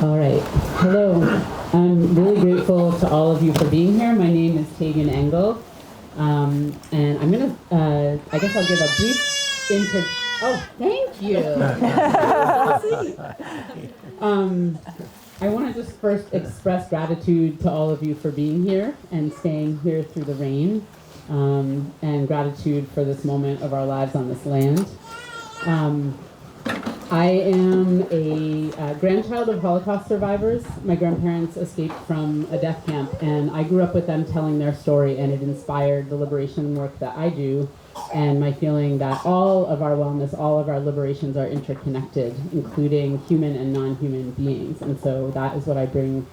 All right. Hello. I'm really grateful to all of you for being here. My name is Tagan Engel. And I'm going to, I guess I'll give a brief intro. Oh, thank you. I want to just first express gratitude to all of you for being here and staying here through the rain, and gratitude for this moment of our lives on this land. I am a grandchild of Holocaust survivors. My grandparents escaped from a death camp, and I grew up with them telling their story, and it inspired the liberation work that I do, and my feeling that all of our wellness, all of our liberations are interconnected, including human and non-human beings. And so that is what I bring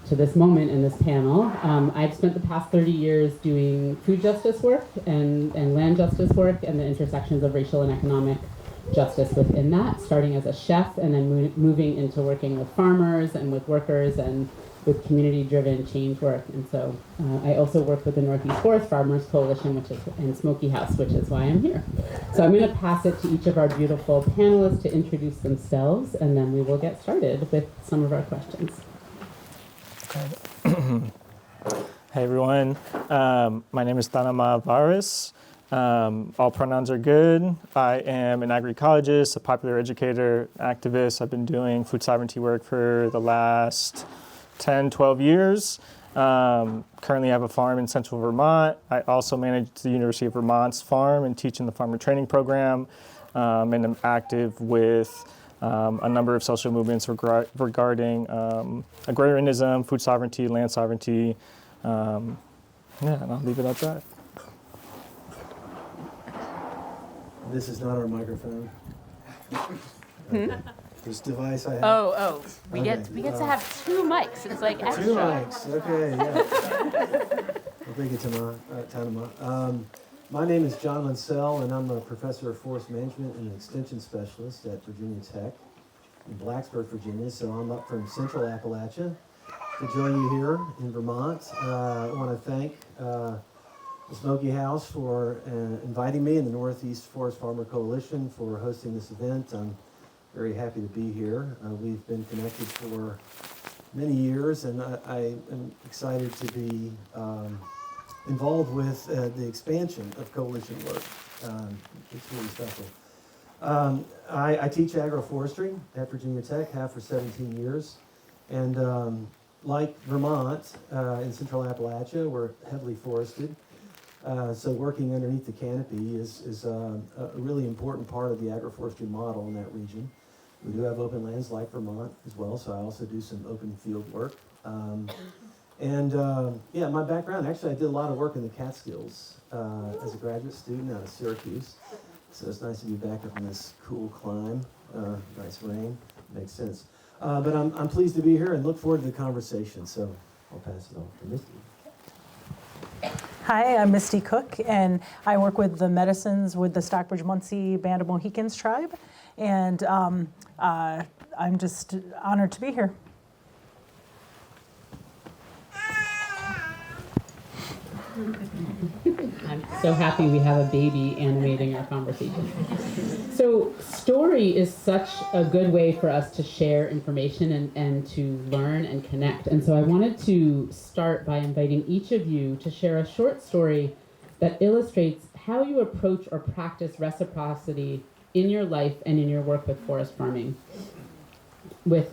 to this moment in this panel. I've spent the past 30 years doing food justice work and land justice work and the intersections of racial and economic justice within that, starting as a chef and then moving into working with farmers and with workers and with community-driven change work. And so I also work with the Northeast Forest Farmers Coalition, which is in Smokey House, which is why I'm here. So I'm going to pass it to each of our beautiful panelists to introduce themselves, and then we will get started with some of our questions. Okay. Hey everyone, my name is tanama, Veras. All pronouns are good. I am an agroecologist, a popular educator, activist. I've been doing food sovereignty work for the last 10, 12 years. Currently I have a farm in central Vermont. I also manage the University of Vermont's farm and teach in the farmer training program. And I'm active with a number of social movements regarding agrarianism, food sovereignty, land sovereignty. And I'll leave it at that. This is not our microphone. This device I have. Oh, we get to have two mics. It's like extra. Two mics. Okay, yeah. Well, thank you, Tanama. My name is John Munsell, and I'm a professor of forest management and an extension specialist at Virginia Tech in Blacksburg, Virginia. So I'm up from Central Appalachia to join you here in Vermont. I want to thank the Smokey House for inviting me, and the Northeast Forest Farmer Coalition for hosting this event. I'm very happy to be here. We've been connected for many years, and I am excited to be involved with the expansion of coalition work. It's really special. I teach agroforestry at Virginia Tech, have for 17 years, and like Vermont, in Central Appalachia, we're heavily forested. So working underneath the canopy is a really important part of the agroforestry model in that region. We do have open lands like Vermont as well, so I also do some open field work. My background, actually I did a lot of work in the Catskills as a graduate student out of Syracuse. So it's nice to be back up in this cool climb, nice rain, makes sense. But I'm pleased to be here and look forward to the conversation, so I'll pass it on to Misty. Hi, I'm Misty Cook, and I work with the medicines with the Stockbridge-Munsee Band of Mohicans tribe, and I'm just honored to be here. I'm so happy we have a baby animating our conversation. So story is such a good way for us to share information and to learn and connect. And so I wanted to start by inviting each of you to share a short story that illustrates how you approach or practice reciprocity in your life and in your work with forest farming,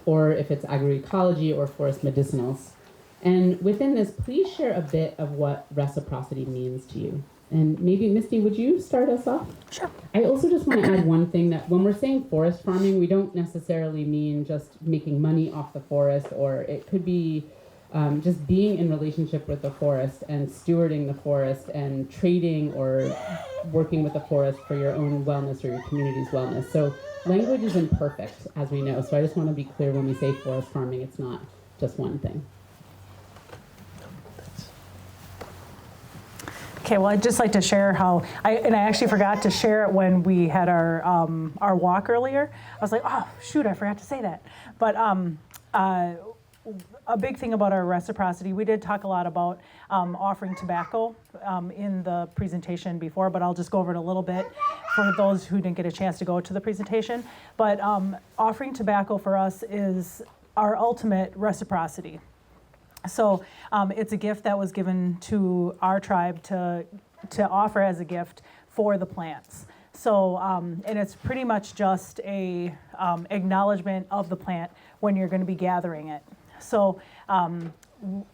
or if it's agroecology or forest medicinals. And within this, please share a bit of what reciprocity means to you. And maybe, Misty, would you start us off? Sure. I also just want to add one thing, that when we're saying forest farming, we don't necessarily mean just making money off the forest, or it could be just being in relationship with the forest and stewarding the forest and trading or working with the forest for your own wellness or your community's wellness. So language is imperfect, as we know. So I just want to be clear when we say forest farming, it's not just one thing. Okay, well, I'd just like to share how, I actually forgot to share it when we had our walk earlier. I was like, oh, shoot, I forgot to say that. But a big thing about our reciprocity, we did talk a lot about offering tobacco in the presentation before, but I'll just go over it a little bit for those who didn't get a chance to go to the presentation. But offering tobacco for us is our ultimate reciprocity. So it's a gift that was given to our tribe to offer as a gift for the plants. So, and it's pretty much just a acknowledgement of the plant when you're going to be gathering it. So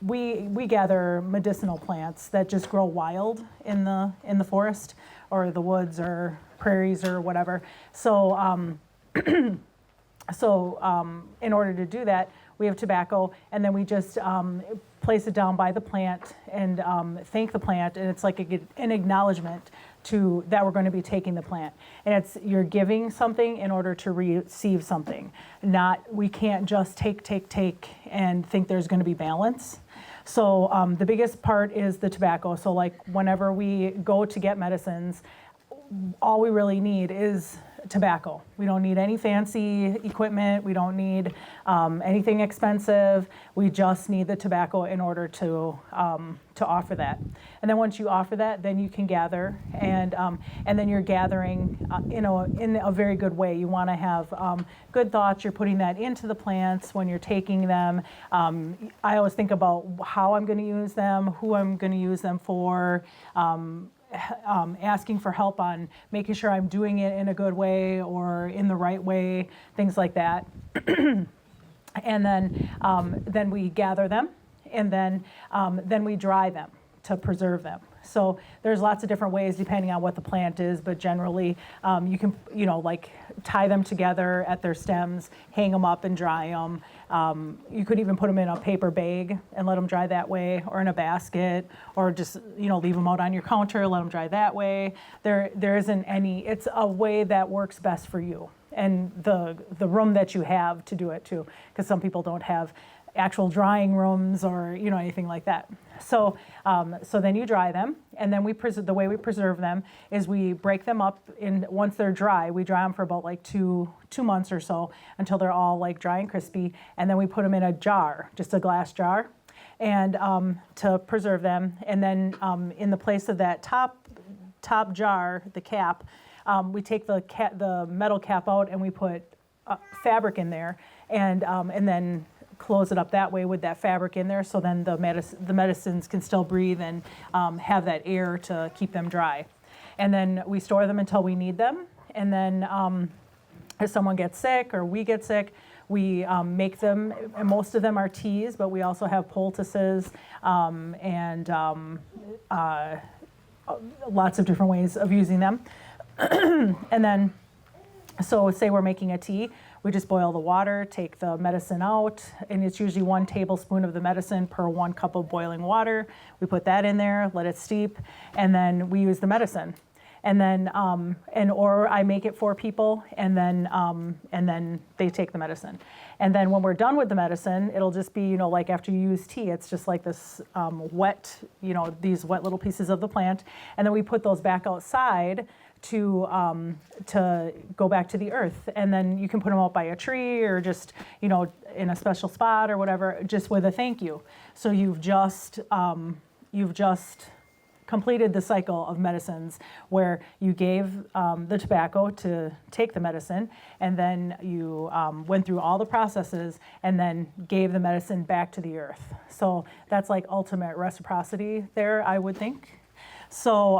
we gather medicinal plants that just grow wild in the forest or the woods or prairies or whatever. So in order to do that, we have tobacco, and then we just place it down by the plant and thank the plant, and it's like an acknowledgement to that we're going to be taking the plant. And you're giving something in order to receive something. We can't just take and think there's going to be balance. So the biggest part is the tobacco. So like whenever we go to get medicines, all we really need is tobacco. We don't need any fancy equipment. We don't need anything expensive. We just need the tobacco in order to offer that. And then once you offer that, then you can gather, and then you're gathering in a very good way. You want to have good thoughts. You're putting that into the plants when you're taking them. I always think about how I'm going to use them, who I'm going to use them for. Asking for help on making sure I'm doing it in a good way or in the right way, things like that. And then we gather them, and then we dry them to preserve them. So there's lots of different ways depending on what the plant is, but generally you can, like tie them together at their stems, hang them up and dry them. You could even put them in a paper bag and let them dry that way, or in a basket, or just, leave them out on your counter, let them dry that way. There isn't any, it's a way that works best for you and the room that you have to do it too, because some people don't have actual drying rooms or anything like that. So then you dry them, and then the way we preserve them is we break them up once they're dry. We dry them for about like two months or so until they're all like dry and crispy, and then we put them in a jar, just a glass jar, and to preserve them. And then in the place of that top jar, the cap, we take the metal cap out and we put fabric in there, and then close it up that way with that fabric in there, so then the medicines can still breathe and have that air to keep them dry. And then we store them until we need them. And then if someone gets sick or we get sick, we make them, and most of them are teas, but we also have poultices and lots of different ways of using them. And then, so say we're making a tea, we just boil the water, take the medicine out, and it's usually 1 tablespoon of the medicine per 1 cup of boiling water. We put that in there, let it steep, and then we use the medicine. And then, or I make it for people, and then they take the medicine. And then when we're done with the medicine, it'll just be, like after you use tea, it's just like this wet, these wet little pieces of the plant. And then we put those back outside to go back to the earth. And then you can put them out by a tree or just, in a special spot or whatever, just with a thank you. So you've just completed the cycle of medicines where you gave the tobacco to take the medicine, and then you went through all the processes and then gave the medicine back to the earth. So that's like ultimate reciprocity there, I would think. So,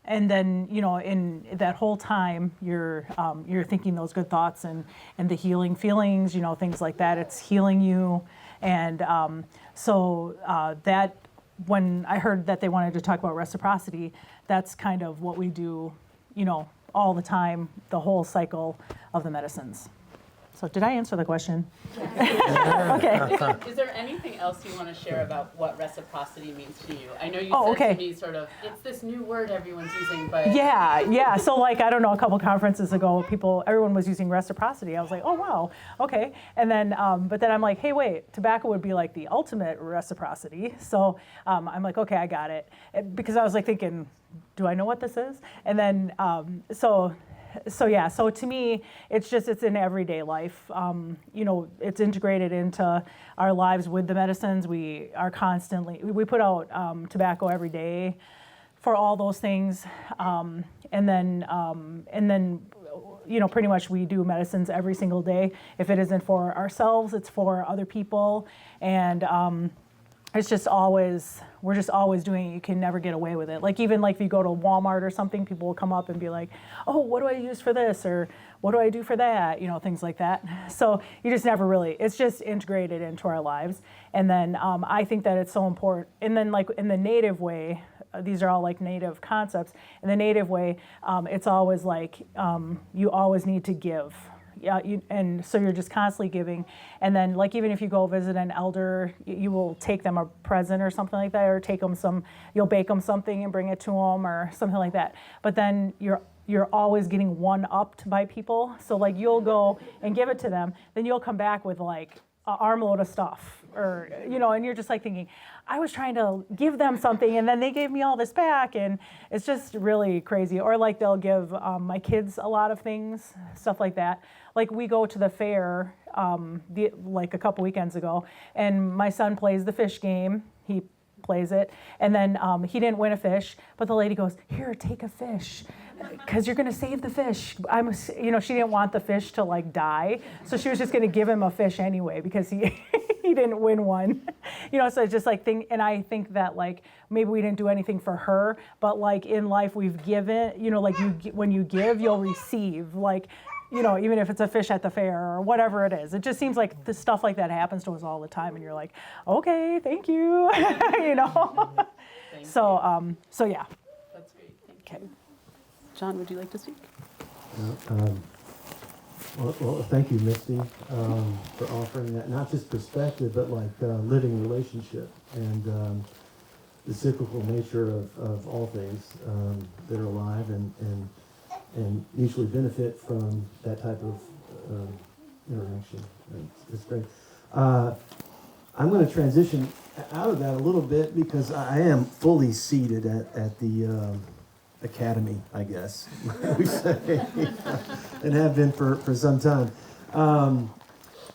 and then, in that whole time, you're thinking those good thoughts and the healing feelings, things like that. It's healing you. And that, when I heard that they wanted to talk about reciprocity, that's kind of what we do, all the time, the whole cycle of the medicines. So did I answer the question? Okay. Is there anything else you want to share about what reciprocity means to you? I know you said to me sort of, it's this new word everyone's using, but... Yeah. So like, I don't know, a couple conferences ago, everyone was using reciprocity. I was like, oh, wow, okay. And then, but then I'm like, hey, wait, tobacco would be like the ultimate reciprocity. So I'm like, okay, I got it. Because I was like thinking, do I know what this is? And then, so to me, it's in everyday life. It's integrated into our lives with the medicines. We put out tobacco every day for all those things. And then pretty much we do medicines every single day. If it isn't for ourselves, it's for other people. And it's just always, we're just always doing it. You can never get away with it. Like even like if you go to Walmart or something, people will come up and be like, oh, what do I use for this? Or what do I do for that? Things like that. So you just never really, it's just integrated into our lives. And then I think that it's so important. And then like in the native way, these are all like native concepts. In the native way, it's always like you always need to give. Yeah, and so you're just constantly giving. And then like even if you go visit an elder, you will take them a present or something like that, or take them you'll bake them something and bring it to them or something like that. But then you're always getting one-upped by people. So like you'll go and give it to them, then you'll come back with like an armload of stuff. Or, and you're just like thinking, I was trying to give them something and then they gave me all this back, and it's just really crazy. Or like they'll give my kids a lot of things, stuff like that. Like we go to the fair like a couple weekends ago, and my son plays the fish game. He plays it, and then he didn't win a fish, but the lady goes, here, take a fish, because you're going to save the fish. She didn't want the fish to like die, so she was just going to give him a fish anyway because he he didn't win one. So it's just like and I think that like maybe we didn't do anything for her, but like in life we've given, like when you give, you'll receive, like, even if it's a fish at the fair or whatever it is. It just seems like the stuff like that happens to us all the time, and you're like, okay, thank you, So yeah. That's great. Okay. John, would you like to speak? Well, thank you, Misty, for offering that, not just perspective, but like living relationship and the cyclical nature of all things that are alive and mutually benefit from that type of interaction. It's great. I'm going to transition out of that a little bit because I am fully seated at the academy, I guess, we say, and have been for some time.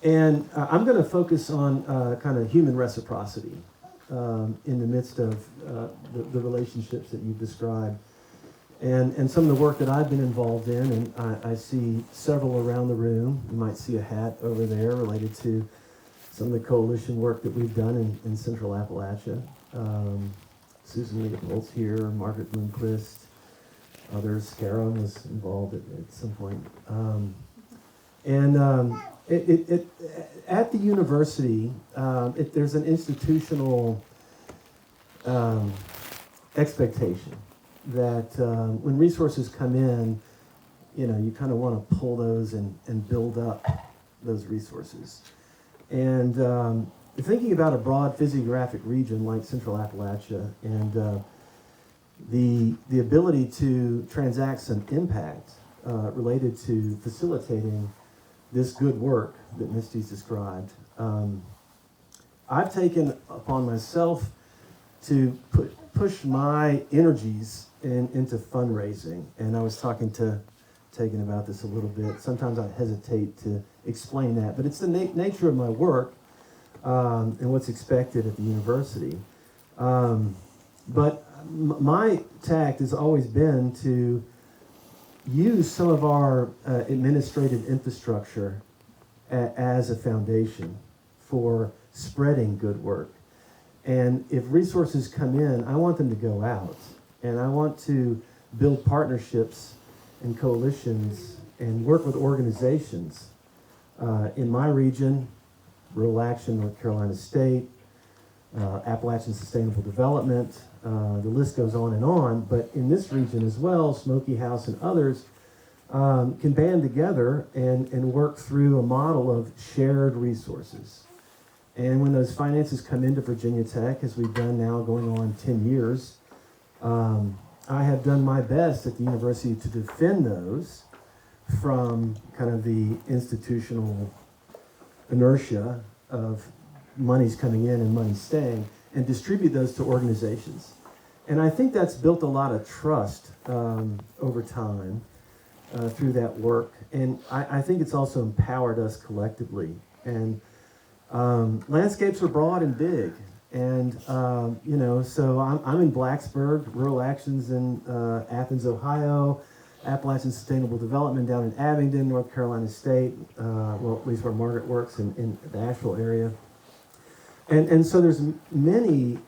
And I'm going to focus on kind of human reciprocity in the midst of the relationships that you've described. And some of the work that I've been involved in, and I see several around the room. You might see a hat over there related to some of the coalition work that we've done in Central Appalachia. Susan Leopold's here, Margaret Bloomquist, others. Karen was involved at some point. At the university, there's an institutional expectation that when resources come in, you kind of want to pull those and build up those resources. And thinking about a broad physiographic region like Central Appalachia and the ability to transact some impact related to facilitating this good work that Misty's described, I've taken upon myself to push my energies into fundraising. And I was talking to Tagan about this a little bit. Sometimes I hesitate to explain that, but it's the nature of my work and what's expected at the university. But my tact has always been to use some of our administrative infrastructure as a foundation for spreading good work. And if resources come in, I want them to go out. And I want to build partnerships and coalitions and work with organizations in my region, Rural Action, North Carolina State, Appalachian Sustainable Development, the list goes on, but in this region as well, Smokey House and others can band together and work through a model of shared resources. And when those finances come into Virginia Tech, as we've done now going on 10 years, I have done my best at the university to defend those from kind of the institutional inertia of money's coming in and money staying, and distribute those to organizations. And I think that's built a lot of trust over time through that work. And I think it's also empowered us collectively. And landscapes are broad and big. And, so I'm in Blacksburg, Rural Actions in Athens, Ohio, Appalachian Sustainable Development down in Abingdon, North Carolina State, well, at least where Margaret works in the Asheville area. And so there's many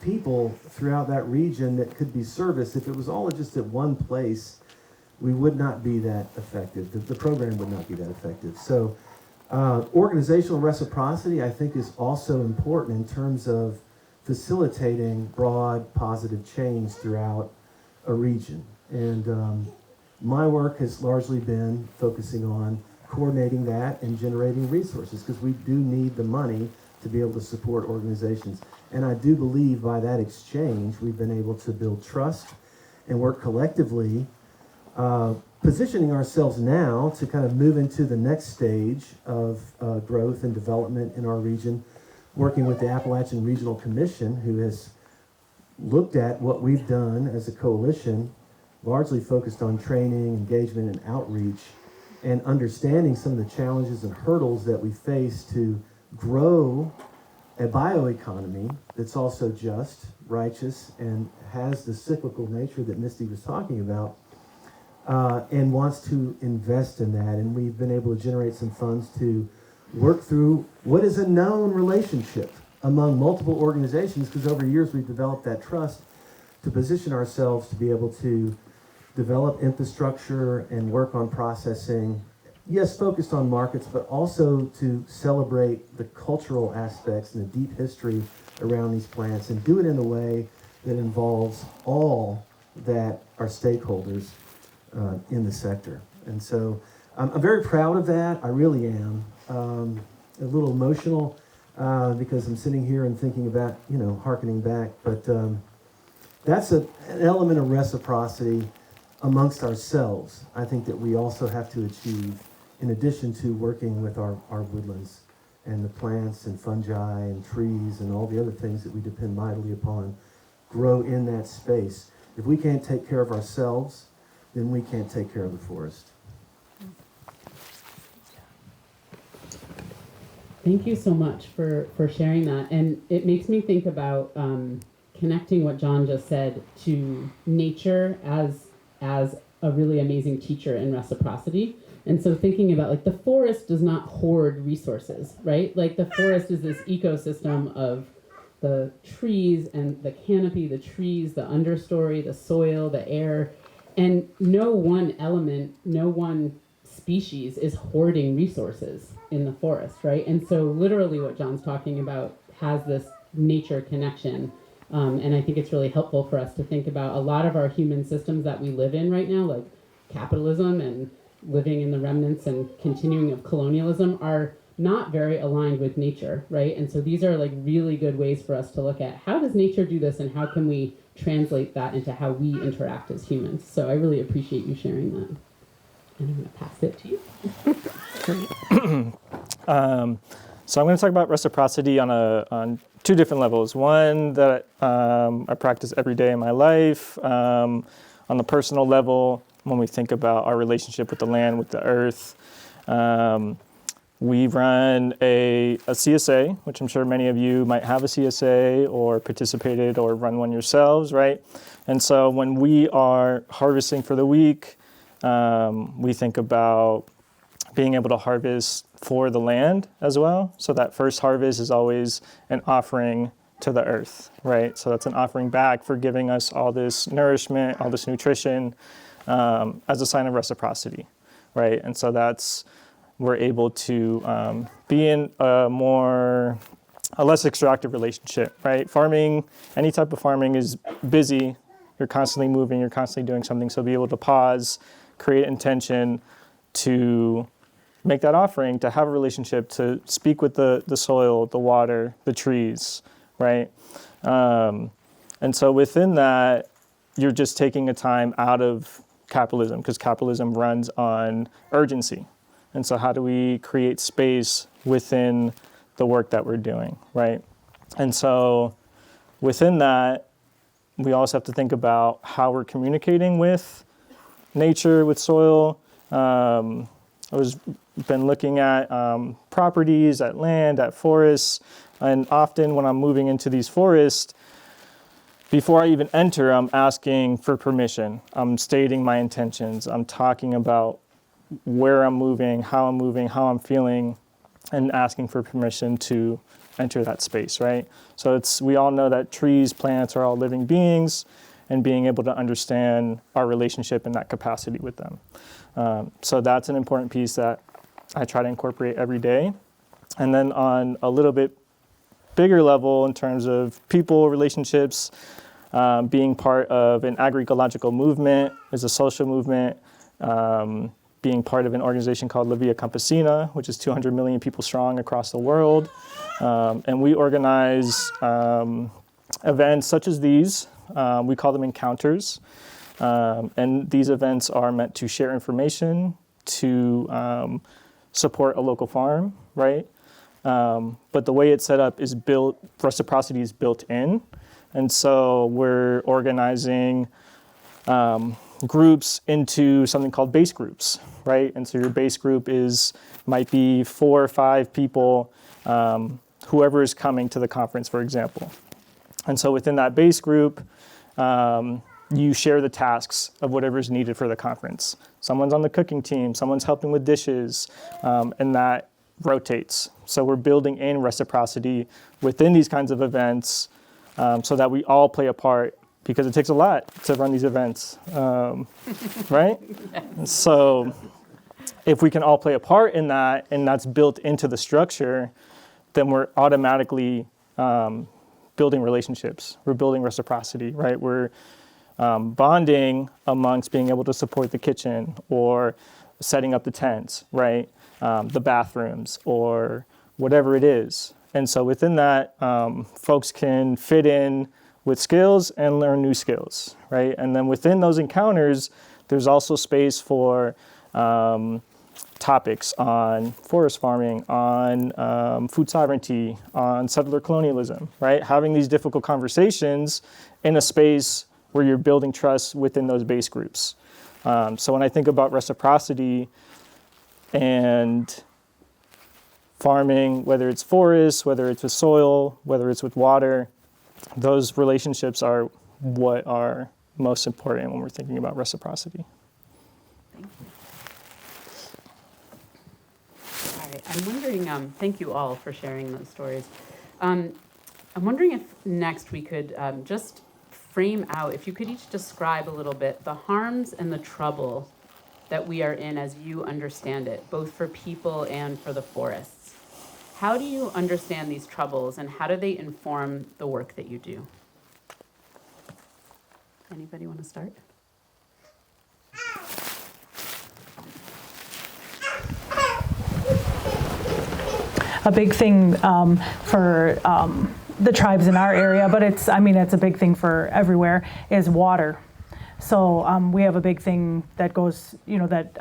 people throughout that region that could be serviced. If it was all just at one place, we would not be that effective. The program would not be that effective. So organizational reciprocity, I think, is also important in terms of facilitating broad positive change throughout a region. And my work has largely been focusing on coordinating that and generating resources, because we do need the money to be able to support organizations. And I do believe by that exchange, we've been able to build trust and work collectively, positioning ourselves now to kind of move into the next stage of growth and development in our region, working with the Appalachian Regional Commission, who has looked at what we've done as a coalition, largely focused on training, engagement, and outreach, and understanding some of the challenges and hurdles that we face to grow a bioeconomy that's also just, righteous, and has the cyclical nature that Misty was talking about, and wants to invest in that. And we've been able to generate some funds to work through what is a known relationship among multiple organizations, because over years we've developed that trust to position ourselves to be able to develop infrastructure and work on processing, yes, focused on markets, but also to celebrate the cultural aspects and the deep history around these plants, and do it in a way that involves all that are stakeholders in the sector. And so I'm very proud of that. I really am. A little emotional because I'm sitting here and thinking about, hearkening back. But that's an element of reciprocity amongst ourselves, I think, that we also have to achieve, in addition to working with our woodlands and the plants and fungi and trees and all the other things that we depend mightily upon grow in that space. If we can't take care of ourselves, then we can't take care of the forest. Thank you so much for sharing that. And it makes me think about connecting what John just said to nature as a really amazing teacher in reciprocity. And so thinking about, like, the forest does not hoard resources, right? Like, the forest is this ecosystem of the trees and the canopy, the trees, the understory, the soil, the air. And no one element, no one species is hoarding resources in the forest, right? And so literally what John's talking about has this nature connection. And I think it's really helpful for us to think about a lot of our human systems that we live in right now, like capitalism and living in the remnants and continuing of colonialism, are not very aligned with nature, right? And so these are like really good ways for us to look at how does nature do this and how can we translate that into how we interact as humans. So I really appreciate you sharing that. And I'm going to pass it to you. So I'm going to talk about reciprocity on two different levels. One that I practice every day in my life, on the personal level, when we think about our relationship with the land, with the earth. We run a CSA, which I'm sure many of you might have a CSA or participated or run one yourselves, right? And so when we are harvesting for the week, we think about being able to harvest for the land as well. So that first harvest is always an offering to the earth, right? So that's an offering back for giving us all this nourishment, all this nutrition, as a sign of reciprocity, right? And so we're able to be in a less extractive relationship, right? Farming, any type of farming is busy. You're constantly moving, you're constantly doing something. So be able to pause, create intention to make that offering, to have a relationship, to speak with the soil, the water, the trees, right? And so within that, you're just taking a time out of capitalism, because capitalism runs on urgency. And so how do we create space within the work that we're doing, right? And so within that, we also have to think about how we're communicating with nature, with soil. I've been looking at properties, at land, at forests, and often when I'm moving into these forests, before I even enter, I'm asking for permission. I'm stating my intentions. I'm talking about where I'm moving, how I'm feeling, and asking for permission to enter that space, right? So we all know that trees, plants are all living beings, and being able to understand our relationship in that capacity with them. So that's an important piece that I try to incorporate every day. And then on a little bit bigger level in terms of people, relationships, being part of an agroecological movement is a social movement, being part of an organization called La Via Campesina, which is 200 million people strong across the world. And we organize events such as these. We call them encounters. And these events are meant to share information, to support a local farm, right? But the way it's set up is reciprocity is built in. And so we're organizing groups into something called base groups, right? And so your base group might be 4 or 5 people, whoever is coming to the conference, for example. And so within that base group, you share the tasks of whatever is needed for the conference. Someone's on the cooking team, someone's helping with dishes, and that rotates. So we're building in reciprocity within these kinds of events so that we all play a part, because it takes a lot to run these events, right? Yes. So if we can all play a part in that, and that's built into the structure, then we're automatically building relationships. We're building reciprocity, right? We're bonding amongst being able to support the kitchen or setting up the tents, right? The bathrooms or whatever it is. And so within that, folks can fit in with skills and learn new skills, right? And then within those encounters, there's also space for topics on forest farming, on food sovereignty, on settler colonialism, right? Having these difficult conversations in a space where you're building trust within those base groups. So when I think about reciprocity and farming, whether it's forests, whether it's with soil, whether it's with water, those relationships are what are most important when we're thinking about reciprocity. Thank you. All right, I'm wondering, thank you all for sharing those stories. I'm wondering if next we could just frame out, if you could each describe a little bit the harms and the trouble that we are in as you understand it, both for people and for the forests. How do you understand these troubles, and how do they inform the work that you do? Anybody want to start? A big thing for the tribes in our area, but it's a big thing for everywhere, is water. So we have a big thing that goes, that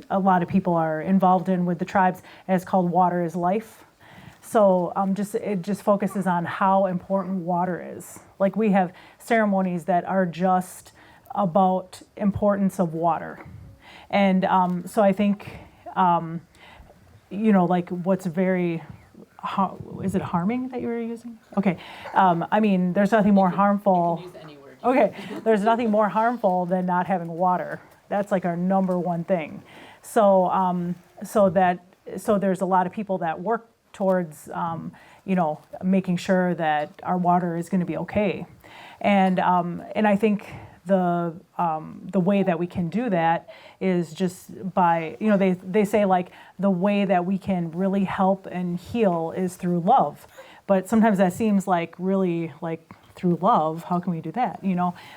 a lot of people are involved in with the tribes, and it's called Water is Life. So it just focuses on how important water is. Like, we have ceremonies that are just about importance of water. And so I think, like, what's very, is it harming that you were using? Okay. There's nothing more harmful. You can use any word. Okay. There's nothing more harmful than not having water. That's like our number one thing. So so there's a lot of people that work towards, making sure that our water is going to be okay. And I think the way that we can do that is just by, they say, like, the way that we can really help and heal is through love. But sometimes that seems like really, like, through love, how can we do that?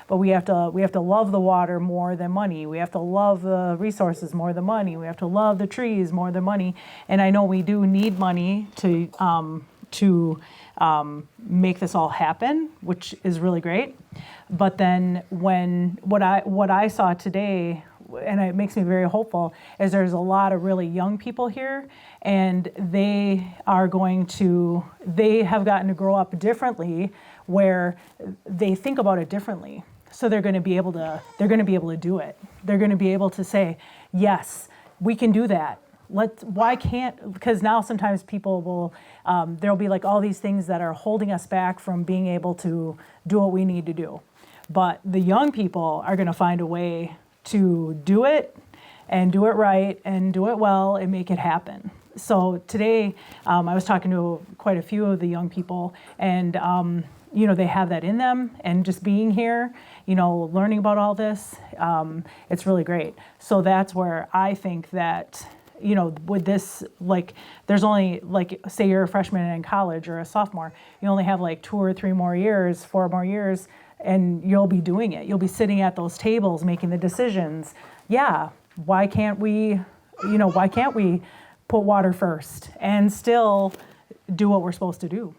But we have to love the water more than money. We have to love the resources more than money. We have to love the trees more than money. And I know we do need money to make this all happen, which is really great. But then what I saw today, and it makes me very hopeful, is there's a lot of really young people here, and they have gotten to grow up differently, where they think about it differently. So they're going to be able to do it. They're going to be able to say, yes, we can do that. why can't, because now sometimes people will, there'll be like all these things that are holding us back from being able to do what we need to do. But the young people are going to find a way to do it and do it right and do it well and make it happen. So today, I was talking to quite a few of the young people, and they have that in them, and just being here, learning about all this, it's really great. So that's where I think that, with this, like, there's only, like, say you're a freshman in college or a sophomore, you only have like 2 or 3 more years, 4 more years, and you'll be doing it. You'll be sitting at those tables making the decisions. Yeah, why can't we put water first and still do what we're supposed to do,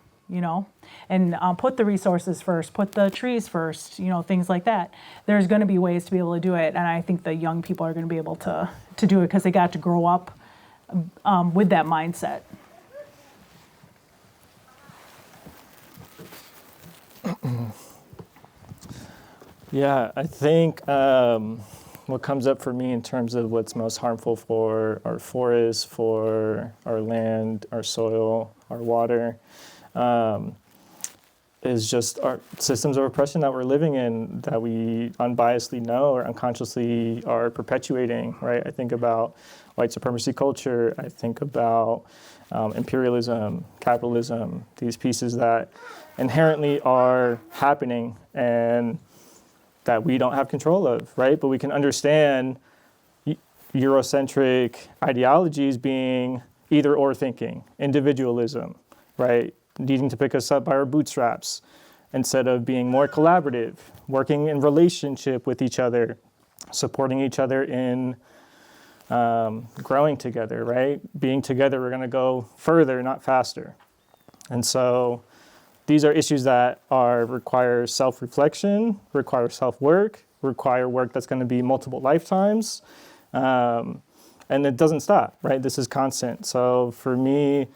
and put the resources first, put the trees first, things like that. There's going to be ways to be able to do it, and I think the young people are going to be able to do it because they got to grow up with that mindset. Yeah, I think what comes up for me in terms of what's most harmful for our forests, for our land, our soil, our water, is just our systems of oppression that we're living in, that we unbiasedly know or unconsciously are perpetuating, right? I think about white supremacy culture. I think about imperialism, capitalism, these pieces that inherently are happening and that we don't have control of, right? But we can understand Eurocentric ideologies being either or thinking, individualism, right? Needing to pick us up by our bootstraps instead of being more collaborative, working in relationship with each other, supporting each other in growing together, right? Being together, we're going to go further, not faster. And so these are issues that require self-reflection, require self-work, require work that's going to be multiple lifetimes. And it doesn't stop, right? This is constant. So for me,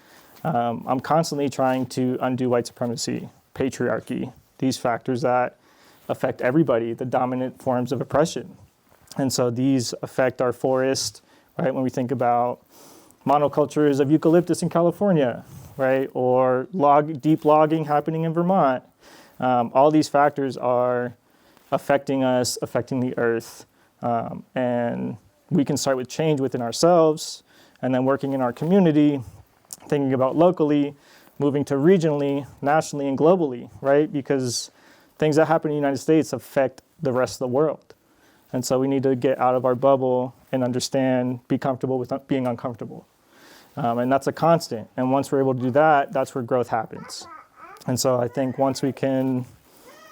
I'm constantly trying to undo white supremacy, patriarchy, these factors that affect everybody, the dominant forms of oppression. And so these affect our forest, right? When we think about monocultures of eucalyptus in California, right? Or deep logging happening in Vermont. All these factors are affecting us, affecting the earth. And we can start with change within ourselves and then working in our community, thinking about locally, moving to regionally, nationally, and globally, right? Because things that happen in the United States affect the rest of the world. And so we need to get out of our bubble and understand, be comfortable with being uncomfortable. And that's a constant. And once we're able to do that, that's where growth happens. And so I think once we can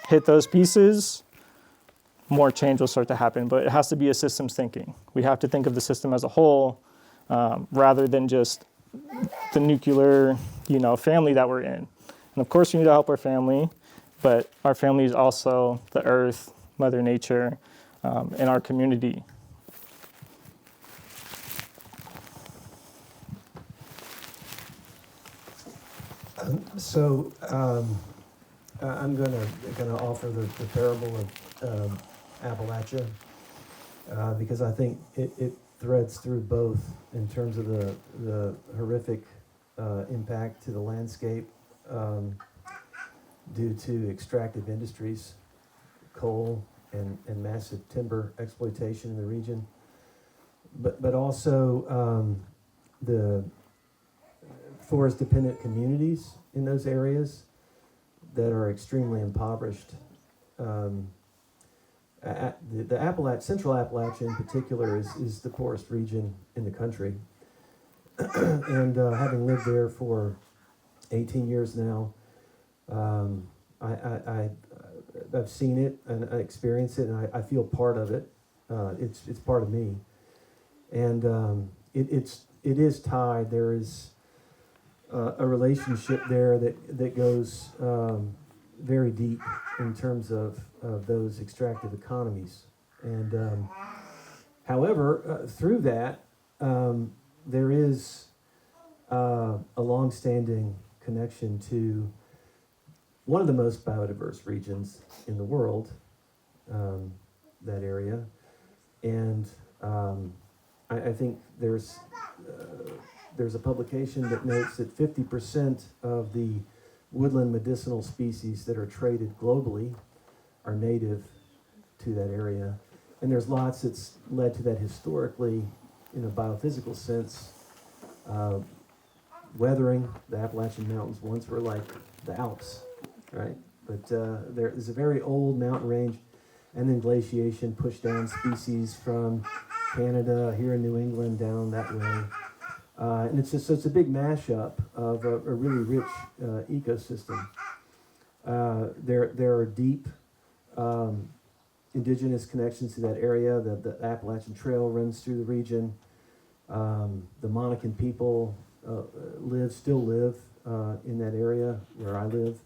hit those pieces, more change will start to happen. But it has to be a systems thinking. We have to think of the system as a whole rather than just the nuclear, family that we're in. And of course, we need to help our family, but our family is also the earth, Mother Nature, and our community. So I'm gonna offer the parable of Appalachia because I think it threads through both in terms of the horrific impact to the landscape due to extractive industries, coal and massive timber exploitation in the region, but also the forest-dependent communities in those areas that are extremely impoverished. The Central Appalachia in particular is the poorest region in the country. And having lived there for 18 years now, I've seen it and I experience it, and I feel part of it. It's part of me, and it is tied. There is a relationship there that goes very deep in terms of those extractive economies. And however, through that, there is a long-standing connection to one of the most biodiverse regions in the world, that area. And I think there's there's a publication that notes that 50% of the woodland medicinal species that are traded globally are native to that area. And there's lots that's led to that historically in a biophysical sense. Weathering, the Appalachian Mountains once were like the Alps, right? But there is a very old mountain range, and then glaciation pushed down species from Canada, here in New England, down that way. And it's just, so it's a big mashup of a really rich ecosystem. There are deep indigenous connections to that area. The Appalachian Trail runs through the region. The Monacan people still live in that area where I live.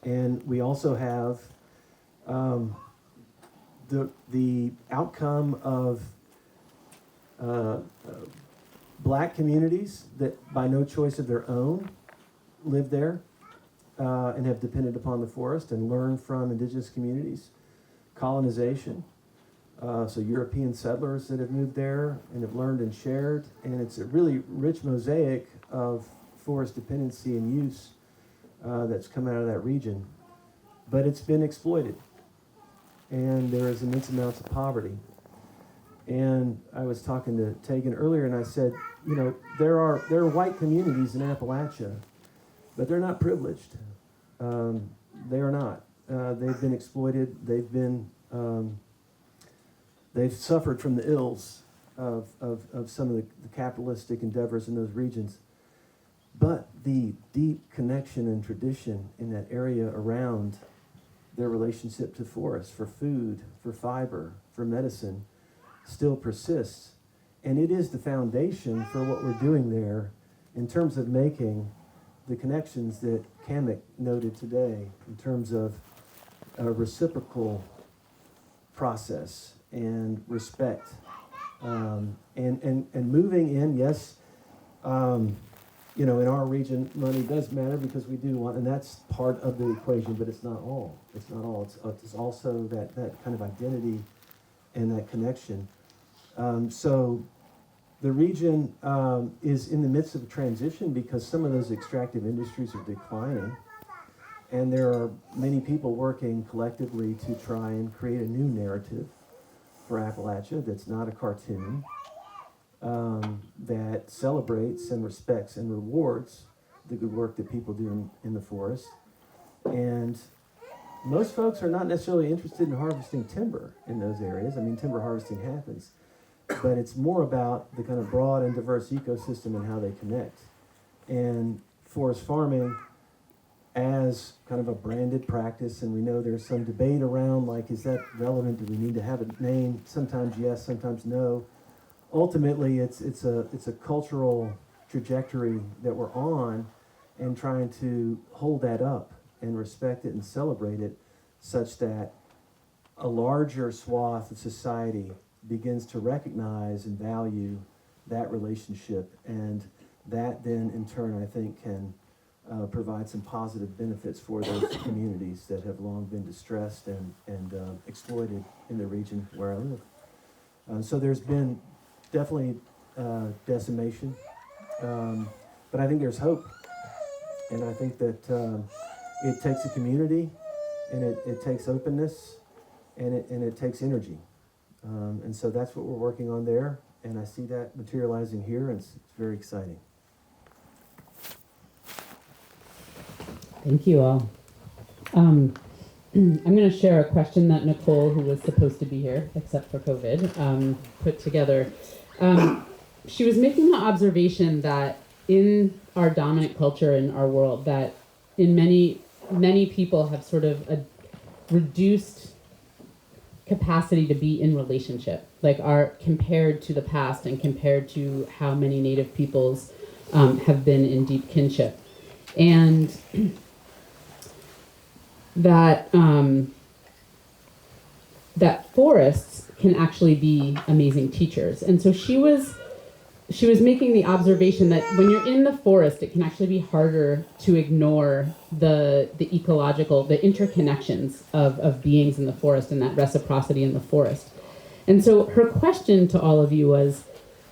And we also have the outcome of black communities that by no choice of their own live there and have depended upon the forest and learned from indigenous communities. Colonization, so European settlers that have moved there and have learned and shared, and it's a really rich mosaic of forest dependency and use that's come out of that region. But it's been exploited, and there is immense amounts of poverty. And I was talking to Tagan earlier, and I said, you know, there are white communities in Appalachia, but they're not privileged. They are not. They've been exploited. They've suffered from the ills of some of the capitalistic endeavors in those regions. But the deep connection and tradition in that area around their relationship to forests, for food, for fiber, for medicine, still persists. And it is the foundation for what we're doing there in terms of making the connections that Kamek noted today in terms of a reciprocal process and respect. And moving in, yes, you know, in our region, money does matter because we do want, and that's part of the equation, but it's not all. It's not all. It's also that kind of identity and that connection. So the region is in the midst of a transition because some of those extractive industries are declining. And there are many people working collectively to try and create a new narrative for Appalachia that's not a cartoon, that celebrates and respects and rewards the good work that people do in the forest. And most folks are not necessarily interested in harvesting timber in those areas. I mean, timber harvesting happens, but it's more about the kind of broad and diverse ecosystem and how they connect. And forest farming as kind of a branded practice, and we know there's some debate around, like, is that relevant? Do we need to have a name? Sometimes yes, sometimes no. Ultimately, it's a cultural trajectory that we're on, and trying to hold that up and respect it and celebrate it such that a larger swath of society begins to recognize and value that relationship, and that then in turn I think can provide some positive benefits for those communities that have long been distressed and exploited in the region where I live. So there's been definitely decimation, but I think there's hope, and I think that it takes a community, and it takes openness, and it takes energy, and so that's what we're working on there, and I see that materializing here, and it's very exciting. Thank you all. I'm going to share a question that Nicole, who was supposed to be here, except for COVID, put together. She was making the observation that in our dominant culture in our world, that in many people have sort of a reduced capacity to be in relationship, like are compared to the past and compared to how many Native peoples have been in deep kinship. And that that forests can actually be amazing teachers. And so she was making the observation that when you're in the forest, it can actually be harder to ignore the ecological, the interconnections of beings in the forest and that reciprocity in the forest. And so her question to all of you was,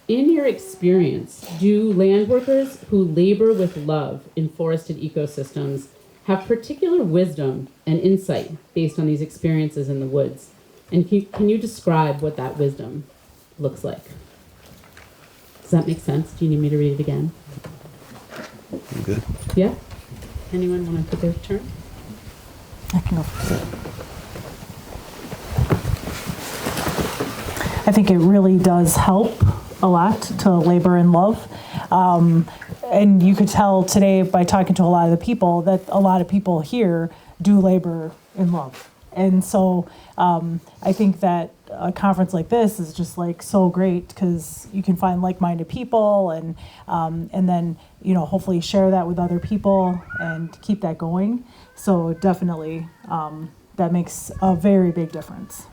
In your experience, do land workers who labor with love in forested ecosystems have particular wisdom and insight based on these experiences in the woods? And can you describe what that wisdom looks like? Does that make sense? Do you need me to read it again? I'm good. Yeah? Anyone want to take their turn? I can go first. I think it really does help a lot to labor in love. And you could tell today by talking to a lot of the people that a lot of people here do labor in love. And so I think that a conference like this is just like so great because you can find like-minded people and then, you know, hopefully share that with other people and keep that going. So definitely that makes a very big difference.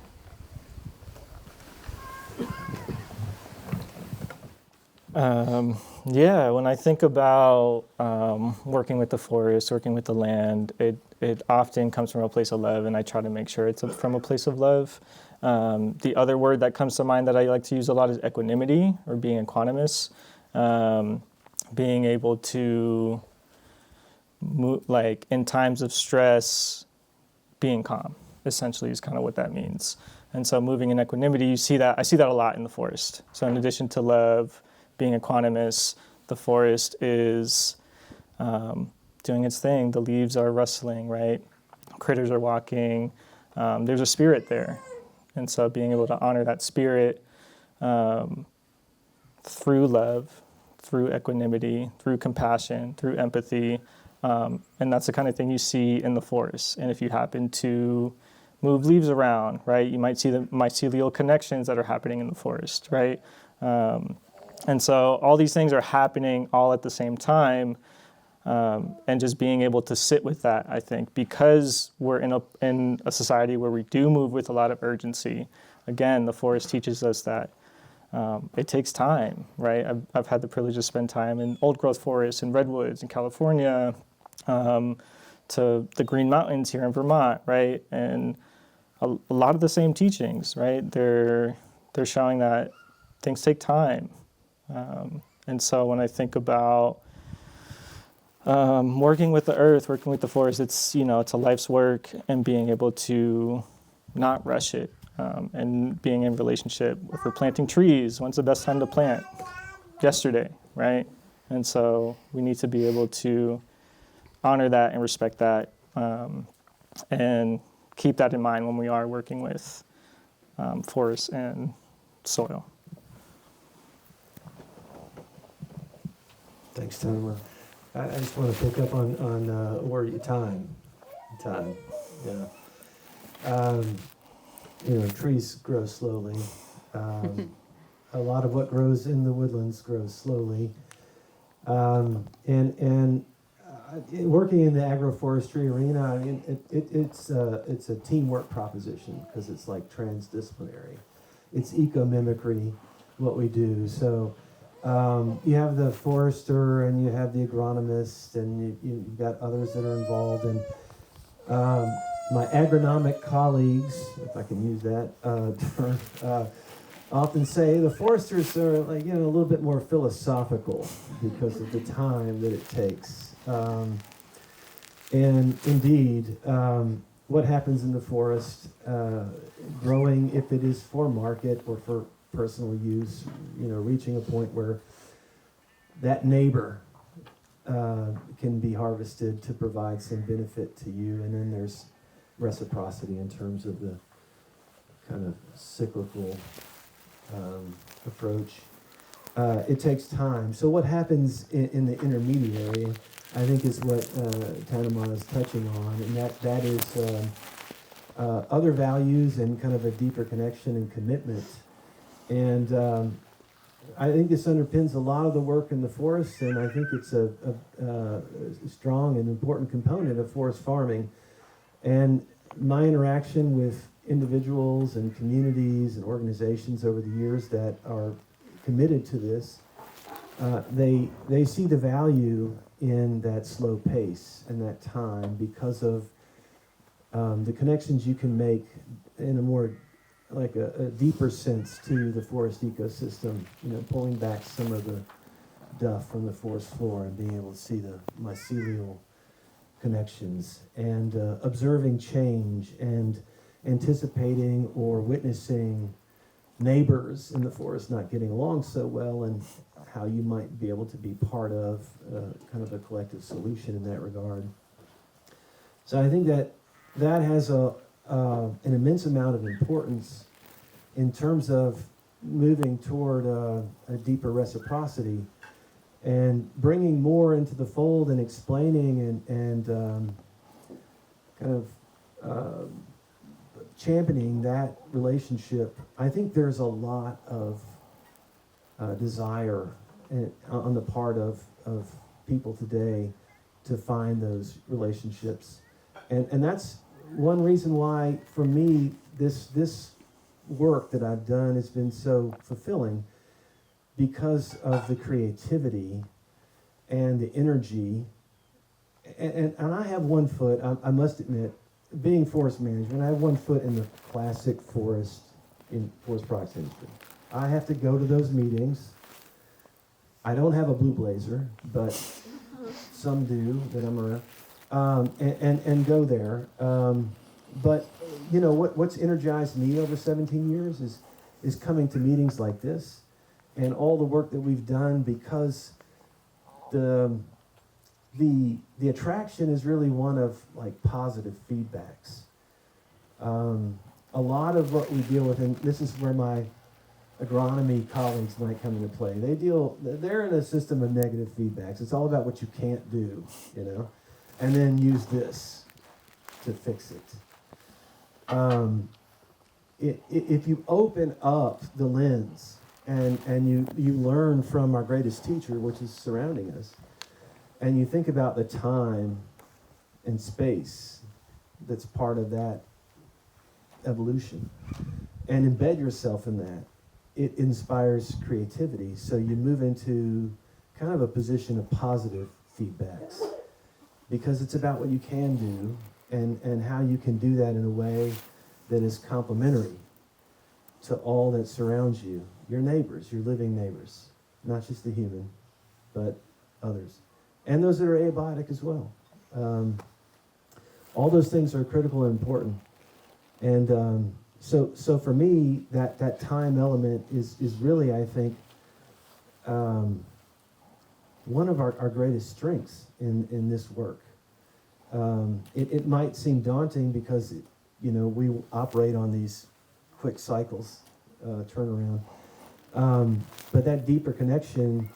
Yeah, when I think about working with the forest, working with the land, it often comes from a place of love, and I try to make sure it's from a place of love. The other word that comes to mind that I like to use a lot is equanimity, or being equanimous. Being able to move, like in times of stress, being calm, essentially is kind of what that means. And so moving in equanimity, I see that a lot in the forest. So in addition to love, being equanimous, the forest is doing its thing. The leaves are rustling, right? Critters are walking. There's a spirit there. And so being able to honor that spirit through love, through equanimity, through compassion, through empathy. And that's the kind of thing you see in the forest. And if you happen to move leaves around, right, you might see little connections that are happening in the forest, right? And so all these things are happening all at the same time, and just being able to sit with that, I think, because we're in a society where we do move with a lot of urgency. Again, the forest teaches us that it takes time, right? I've had the privilege to spend time in old growth forests and redwoods in California, to the Green Mountains here in Vermont, right? And a lot of the same teachings, right? They're showing that things take time. And so when I think about working with the earth, working with the forest, it's a life's work, and being able to not rush it, and being in relationship. If we're planting trees, when's the best time to plant? Yesterday, right? And so we need to be able to honor that and respect that, and keep that in mind when we are working with forests and soil. Thanks, Tom. I just want to pick up on word time. Yeah. Trees grow slowly. A lot of what grows in the woodlands grows slowly. And working in the agroforestry arena, I mean, it's a teamwork proposition because it's like transdisciplinary. It's eco-mimicry, what we do. So you have the forester and you have the agronomist and you've got others that are involved. And my agronomic colleagues, if I can use that term, often say the foresters are like, a little bit more philosophical because of the time that it takes. And indeed, what happens in the forest, growing, if it is for market or for personal use, reaching a point where that neighbor can be harvested to provide some benefit to you. And then there's reciprocity in terms of the kind of cyclical approach. It takes time. So what happens in the intermediary, I think, is what Tanama is touching on, and that is other values and kind of a deeper connection and commitment. And I think this underpins a lot of the work in the forest, and I think it's a strong and important component of forest farming. And my interaction with individuals and communities and organizations over the years that are committed to this, they see the value in that slow pace and that time because of the connections you can make in a more a deeper sense to the forest ecosystem, pulling back some of the duff from the forest floor and being able to see the mycelial connections and observing change and anticipating or witnessing neighbors in the forest not getting along so well and how you might be able to be part of kind of a collective solution in that regard. So I think that has an immense amount of importance in terms of moving toward a deeper reciprocity and bringing more into the fold and explaining and kind of championing that relationship. I think there's a lot of desire on the part of people today to find those relationships. And that's one reason why, for me, this work that I've done has been so fulfilling, because of the creativity and the energy. And I have one foot, I must admit, being forest management, I have one foot in the classic forest products industry. I have to go to those meetings. I don't have a blue blazer, but some do that I'm around, and go there. But what's energized me over 17 years is coming to meetings like this and all the work that we've done, because the attraction is really one of positive feedbacks. A lot of what we deal with, and this is where my agronomy colleagues might come into play. They're in a system of negative feedbacks. It's all about what you can't do, and then use this to fix it. If you open up the lens and you learn from our greatest teacher, which is surrounding us, and you think about the time and space that's part of that evolution, and embed yourself in that, it inspires creativity. So you move into kind of a position of positive feedbacks, because it's about what you can do and how you can do that in a way that is complementary to all that surrounds you, your neighbors, your living neighbors, not just the human, but others, and those that are abiotic as well. All those things are critical and important. And so for me, that time element is really, I think, one of our greatest strengths in this work. It might seem daunting because we operate on these quick cycles, turnaround. But that deeper connection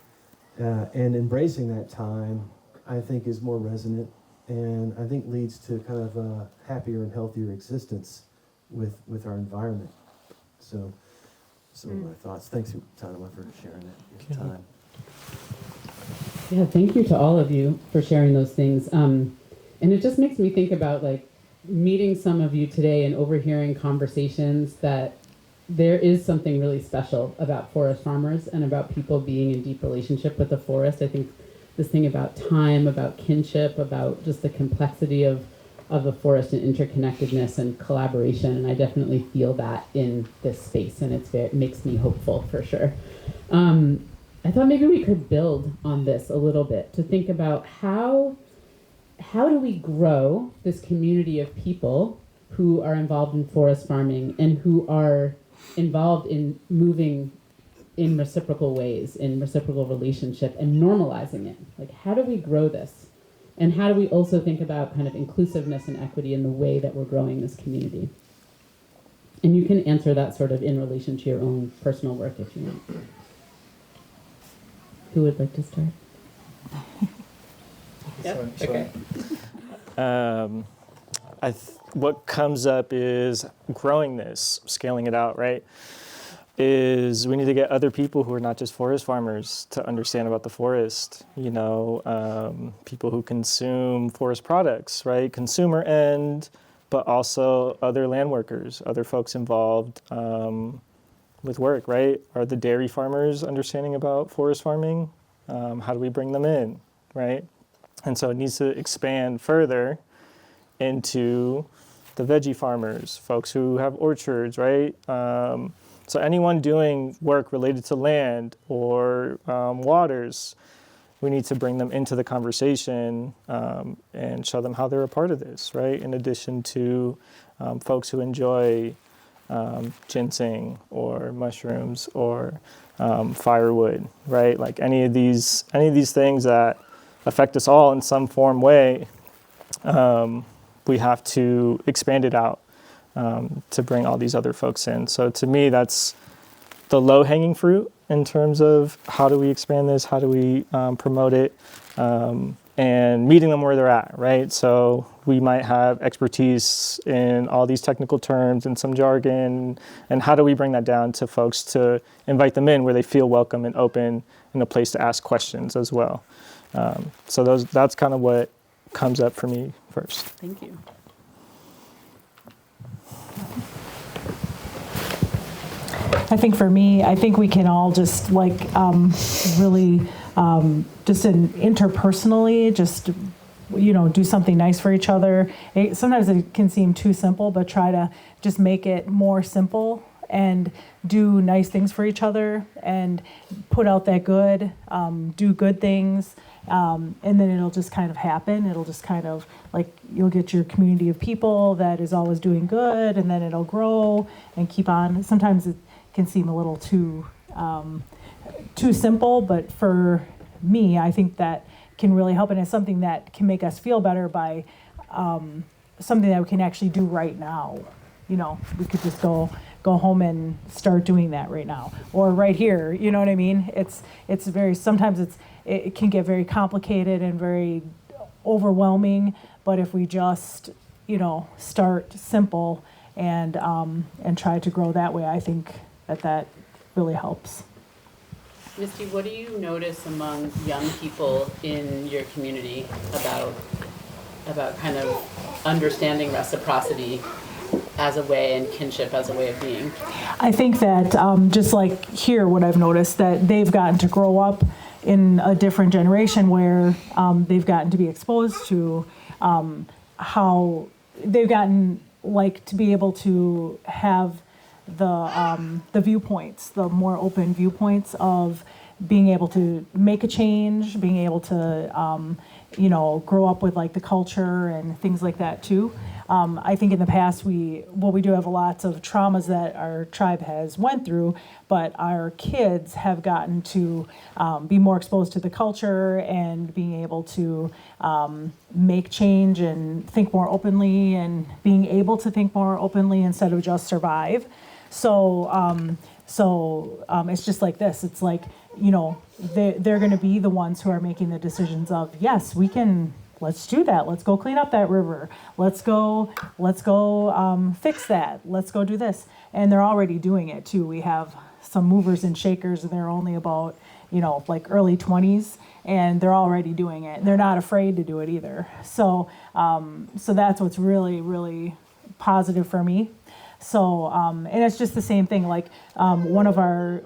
and embracing that time, I think, is more resonant, and I think leads to kind of a happier and healthier existence with our environment. So some of my thoughts. Thanks, Tanama, for sharing that time. Yeah, thank you to all of you for sharing those things. And it just makes me think about meeting some of you today and overhearing conversations that there is something really special about forest farmers and about people being in deep relationship with the forest. I think this thing about time, about kinship, about just the complexity of the forest and interconnectedness and collaboration, and I definitely feel that in this space, and it makes me hopeful for sure. I thought maybe we could build on this a little bit to think about how do we grow this community of people who are involved in forest farming and who are involved in moving in reciprocal ways, in reciprocal relationship, and normalizing it. How do we grow this? And how do we also think about kind of inclusiveness and equity in the way that we're growing this community? And you can answer that sort of in relation to your own personal work if you want. Who would like to start? Yeah, okay. What comes up is growing this, scaling it out, right? Is we need to get other people who are not just forest farmers to understand about the forest, people who consume forest products, right? Consumer end, but also other land workers, other folks involved with work, right? Are the dairy farmers understanding about forest farming? How do we bring them in, right? And so it needs to expand further into the veggie farmers, folks who have orchards, right? So anyone doing work related to land or waters, we need to bring them into the conversation and show them how they're a part of this, right? In addition to folks who enjoy ginseng or mushrooms or firewood, right? Like any of these things that affect us all in some form way, we have to expand it out to bring all these other folks in. So to me, that's the low-hanging fruit in terms of how do we expand this, how do we promote it, and meeting them where they're at, right? So we might have expertise in all these technical terms and some jargon, and how do we bring that down to folks to invite them in where they feel welcome and open and a place to ask questions as well. So that's kind of what comes up for me first. Thank you. I think for me, I think we can all just like really just interpersonally just do something nice for each other. Sometimes it can seem too simple, but try to just make it more simple and do nice things for each other and put out that good, do good things. And then it'll just kind of happen. It'll just kind of like you'll get your community of people that is always doing good, and then it'll grow and keep on. Sometimes it can seem a little too simple, but for me, I think that can really help, and it's something that can make us feel better by something that we can actually do right now. We could just go home and start doing that right now, or right here. You know what I mean? It's very sometimes it can get very complicated and very overwhelming, but if we just start simple and try to grow that way, I think that really helps. Misty, what do you notice among young people in your community about kind of understanding reciprocity as a way and kinship as a way of being? I think that just like here, what I've noticed, that they've gotten to grow up in a different generation where they've gotten to be exposed to how they've gotten to be able to have the viewpoints, the more open viewpoints of being able to make a change, being able to grow up with the culture and things like that too. I think in the past we do have lots of traumas that our tribe has went through, but our kids have gotten to be more exposed to the culture and being able to make change and think more openly and being able to think more openly instead of just survive. So it's just like this. It's like, they're going to be the ones who are making the decisions of, yes, we can. Let's do that. Let's go clean up that river. Let's go fix that. Let's go do this. And they're already doing it too. We have some movers and shakers, and they're only about, early 20s, and they're already doing it. They're not afraid to do it either. So that's what's really, really positive for me. So, and it's just the same thing. One of our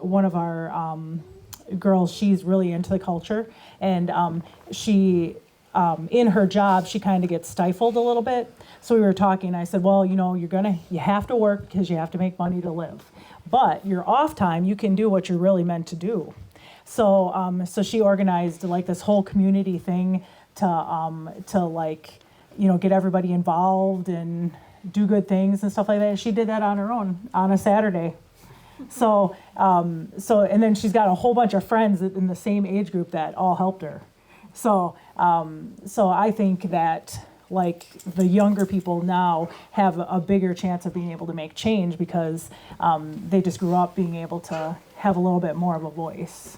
girls, she's really into the culture, and she. In her job, she kind of gets stifled a little bit. So we were talking. I said, well, you have to work because you have to make money to live. But your off time, you can do what you're really meant to do. So she organized this whole community thing to get everybody involved and do good things and stuff like that. She did that on her own on a Saturday. So and then she's got a whole bunch of friends in the same age group that all helped her. So I think that the younger people now have a bigger chance of being able to make change because they just grew up being able to have a little bit more of a voice.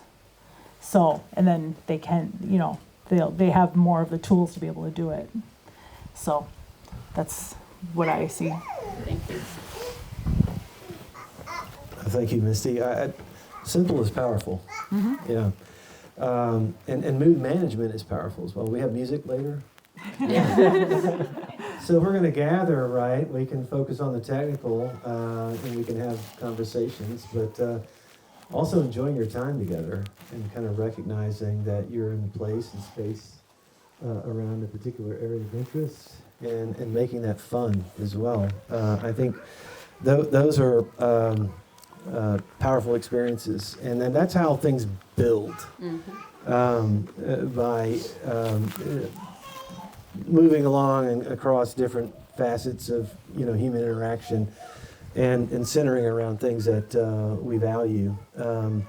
So, and then they can, they have more of the tools to be able to do it. So that's what I see. Thank you. Thank you, Misty. Simple is powerful. Mm-hmm. Yeah. And mood management is powerful as well. We have music later. So we're going to gather, right? We can focus on the technical, and we can have conversations, but also enjoying your time together and kind of recognizing that you're in a place and space around a particular area of interest and making that fun as well. I think those are powerful experiences, and then that's how things build. By moving along and across different facets of human interaction, and centering around things that we value. And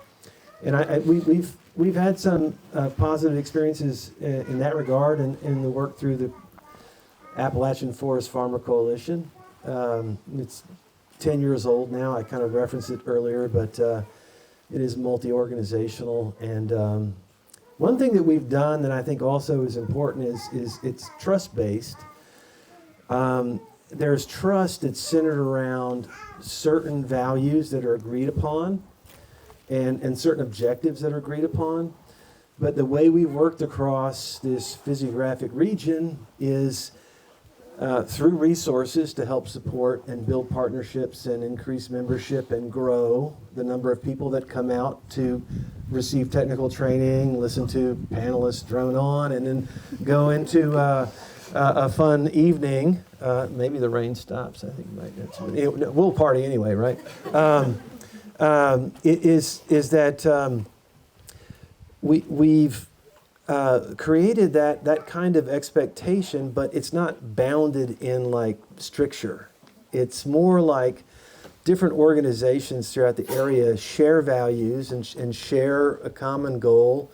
we've had some positive experiences in that regard, in the work through the Appalachian Forest Farmer Coalition. It's 10 years old now. I kind of referenced it earlier, but it is multi-organizational. And one thing that we've done that I think also is important is it's trust-based. There's trust that's centered around certain values that are agreed upon and certain objectives that are agreed upon. But the way we've worked across this physiographic region is through resources to help support and build partnerships and increase membership and grow the number of people that come out to receive technical training, listen to panelists drone on, and then go into a fun evening. Maybe the rain stops. I think it might. We'll party anyway, right? Is that we've created that kind of expectation, but it's not bounded in like stricture. It's more like different organizations throughout the area share values and share a common goal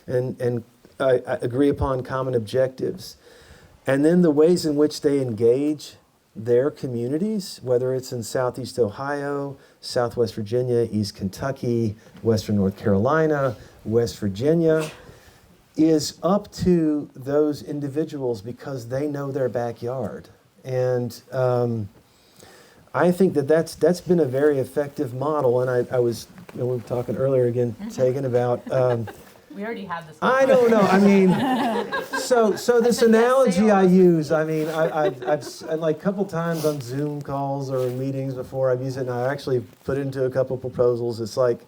and agree upon common objectives. And then the ways in which they engage their communities, whether it's in Southeast Ohio, Southwest Virginia, East Kentucky, Western North Carolina, West Virginia, is up to those individuals because they know their backyard. And I think that's been a very effective model. And I was, we were talking earlier again, Tagan, about We already had this. I don't know. I mean, so this analogy I use. I mean, I've like a couple times on Zoom calls or in meetings before I've used it, and I actually put it into a couple proposals. It's like,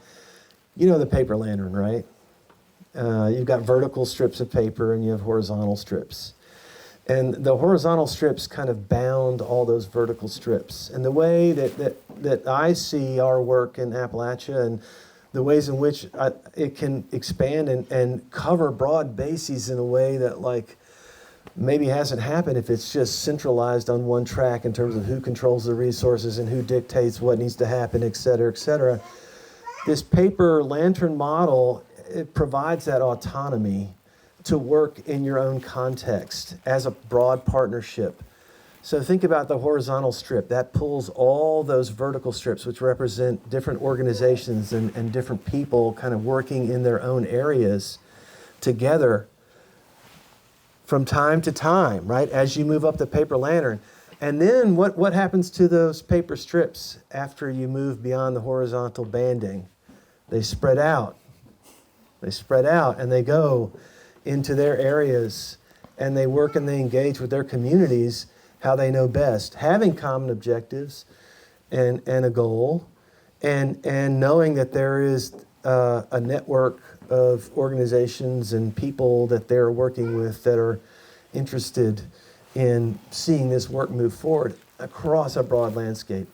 the paper lantern, right? You've got vertical strips of paper and you have horizontal strips, and the horizontal strips kind of bound all those vertical strips. And the way that I see our work in Appalachia and the ways in which it can expand and cover broad bases in a way that like maybe hasn't happened if it's just centralized on one track in terms of who controls the resources and who dictates what needs to happen, et cetera, et cetera. This paper lantern model, it provides that autonomy to work in your own context as a broad partnership. So think about the horizontal strip. That pulls all those vertical strips, which represent different organizations and different people kind of working in their own areas together from time to time, right, as you move up the paper lantern. And then what happens to those paper strips after you move beyond the horizontal banding? They spread out. They spread out and they go into their areas and they work and they engage with their communities how they know best, having common objectives and a goal, and knowing that there is a network of organizations and people that they're working with that are interested in seeing this work move forward across a broad landscape.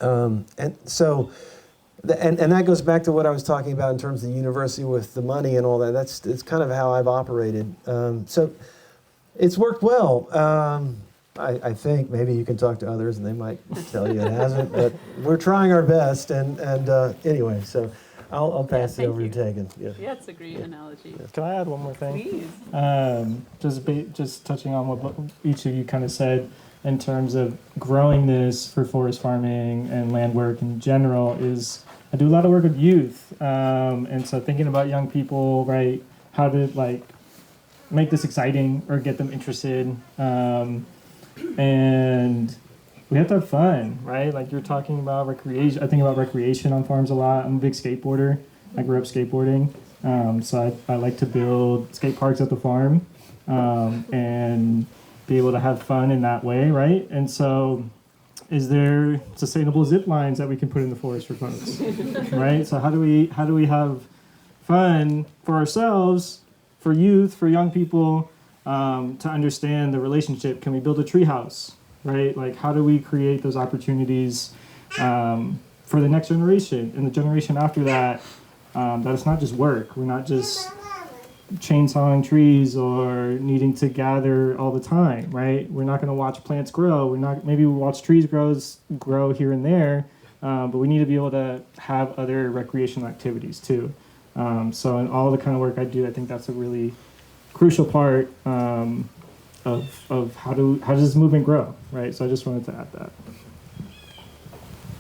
And so, and that goes back to what I was talking about in terms of the university with the money and all that. It's kind of how I've operated. So it's worked well. I think maybe you can talk to others and they might tell you it hasn't, but we're trying our best. And anyway, so I'll pass it over to Tagan. Yeah, it's a great analogy. Can I add one more thing? Please. Just touching on what each of you kind of said in terms of growing this for forest farming and land work in general is I do a lot of work with youth. And so thinking about young people, right, how to like make this exciting or get them interested. And we have to have fun, right? Like you're talking about recreation. I think about recreation on farms a lot. I'm a big skateboarder. I grew up skateboarding. So I like to build skate parks at the farm and be able to have fun in that way, right? And so is there sustainable zip lines that we can put in the forest for folks, right? So how do we have fun for ourselves, for youth, for young people, to understand the relationship. Can we build a tree house, right? Like, how do we create those opportunities for the next generation and the generation after that, that it's not just work. We're not just chainsawing trees or needing to gather all the time, right? We're not going to watch plants grow. Maybe we watch trees grow here and there, but we need to be able to have other recreational activities too. So in all the kind of work I do, I think that's a really crucial part of how does this movement grow, right? So I just wanted to add that.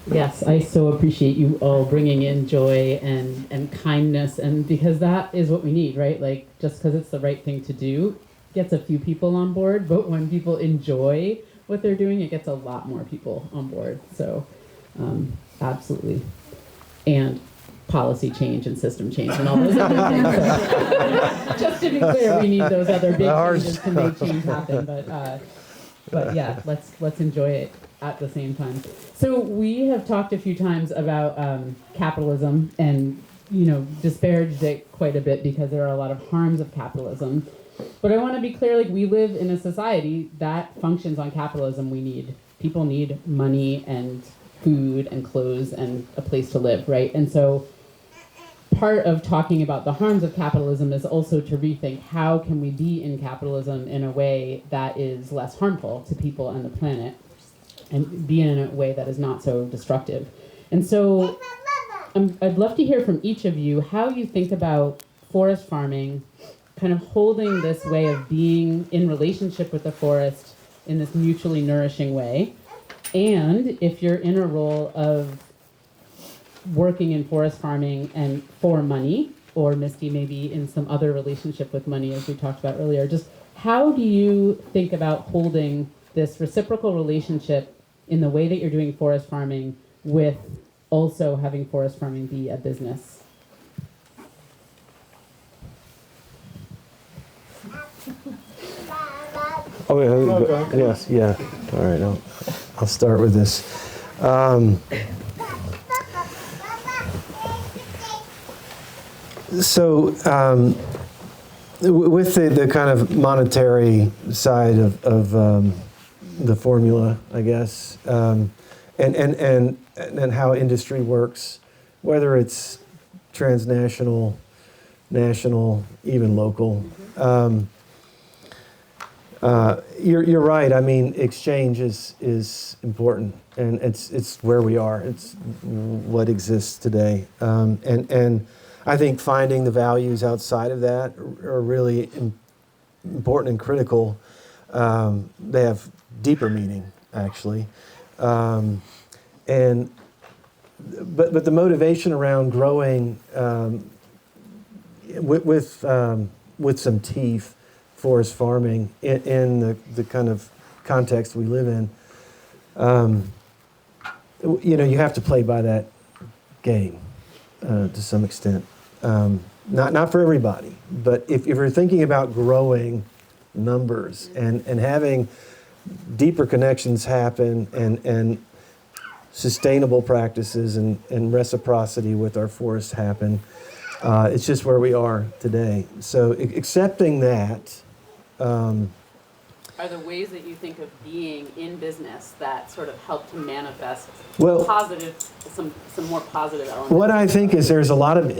Yes, I so appreciate you all bringing in joy and kindness, and because that is what we need, right? Like, just because it's the right thing to do gets a few people on board, but when people enjoy what they're doing, it gets a lot more people on board. So, absolutely. And policy change and system change and all those other things. So, just to be clear, we need those other big changes to make change happen. But yeah, let's enjoy it at the same time. So we have talked a few times about capitalism and, disparaged it quite a bit because there are a lot of harms of capitalism. But I want to be clear, like, we live in a society that functions on capitalism. People need money and food and clothes and a place to live, right? And so part of talking about the harms of capitalism is also to rethink how can we be in capitalism in a way that is less harmful to people and the planet, and be in a way that is not so destructive. And so I'd love to hear from each of you how you think about forest farming, kind of holding this way of being in relationship with the forest in this mutually nourishing way. And if you're in a role of working in forest farming and for money, or Misty maybe in some other relationship with money, as we talked about earlier, just how do you think about holding this reciprocal relationship in the way that you're doing forest farming with also having forest farming be a business? Oh, yeah. Yes, yeah. All right, I'll start with this. With the kind of monetary side of the formula, I guess, and how industry works, whether it's transnational, national, even local. You're right. I mean, exchange is important, and it's where we are. It's what exists today, and I think finding the values outside of that are really important and critical. They have deeper meaning, actually, but the motivation around growing with some teeth, forest farming in the kind of context we live in, you have to play by that game to some extent. Not for everybody, but if you're thinking about growing numbers and having deeper connections happen and sustainable practices and reciprocity with our forests happen, it's just where we are today. So accepting that. Are there ways that you think of being in business that sort of help to manifest some more positive elements? What I think is there's a lot of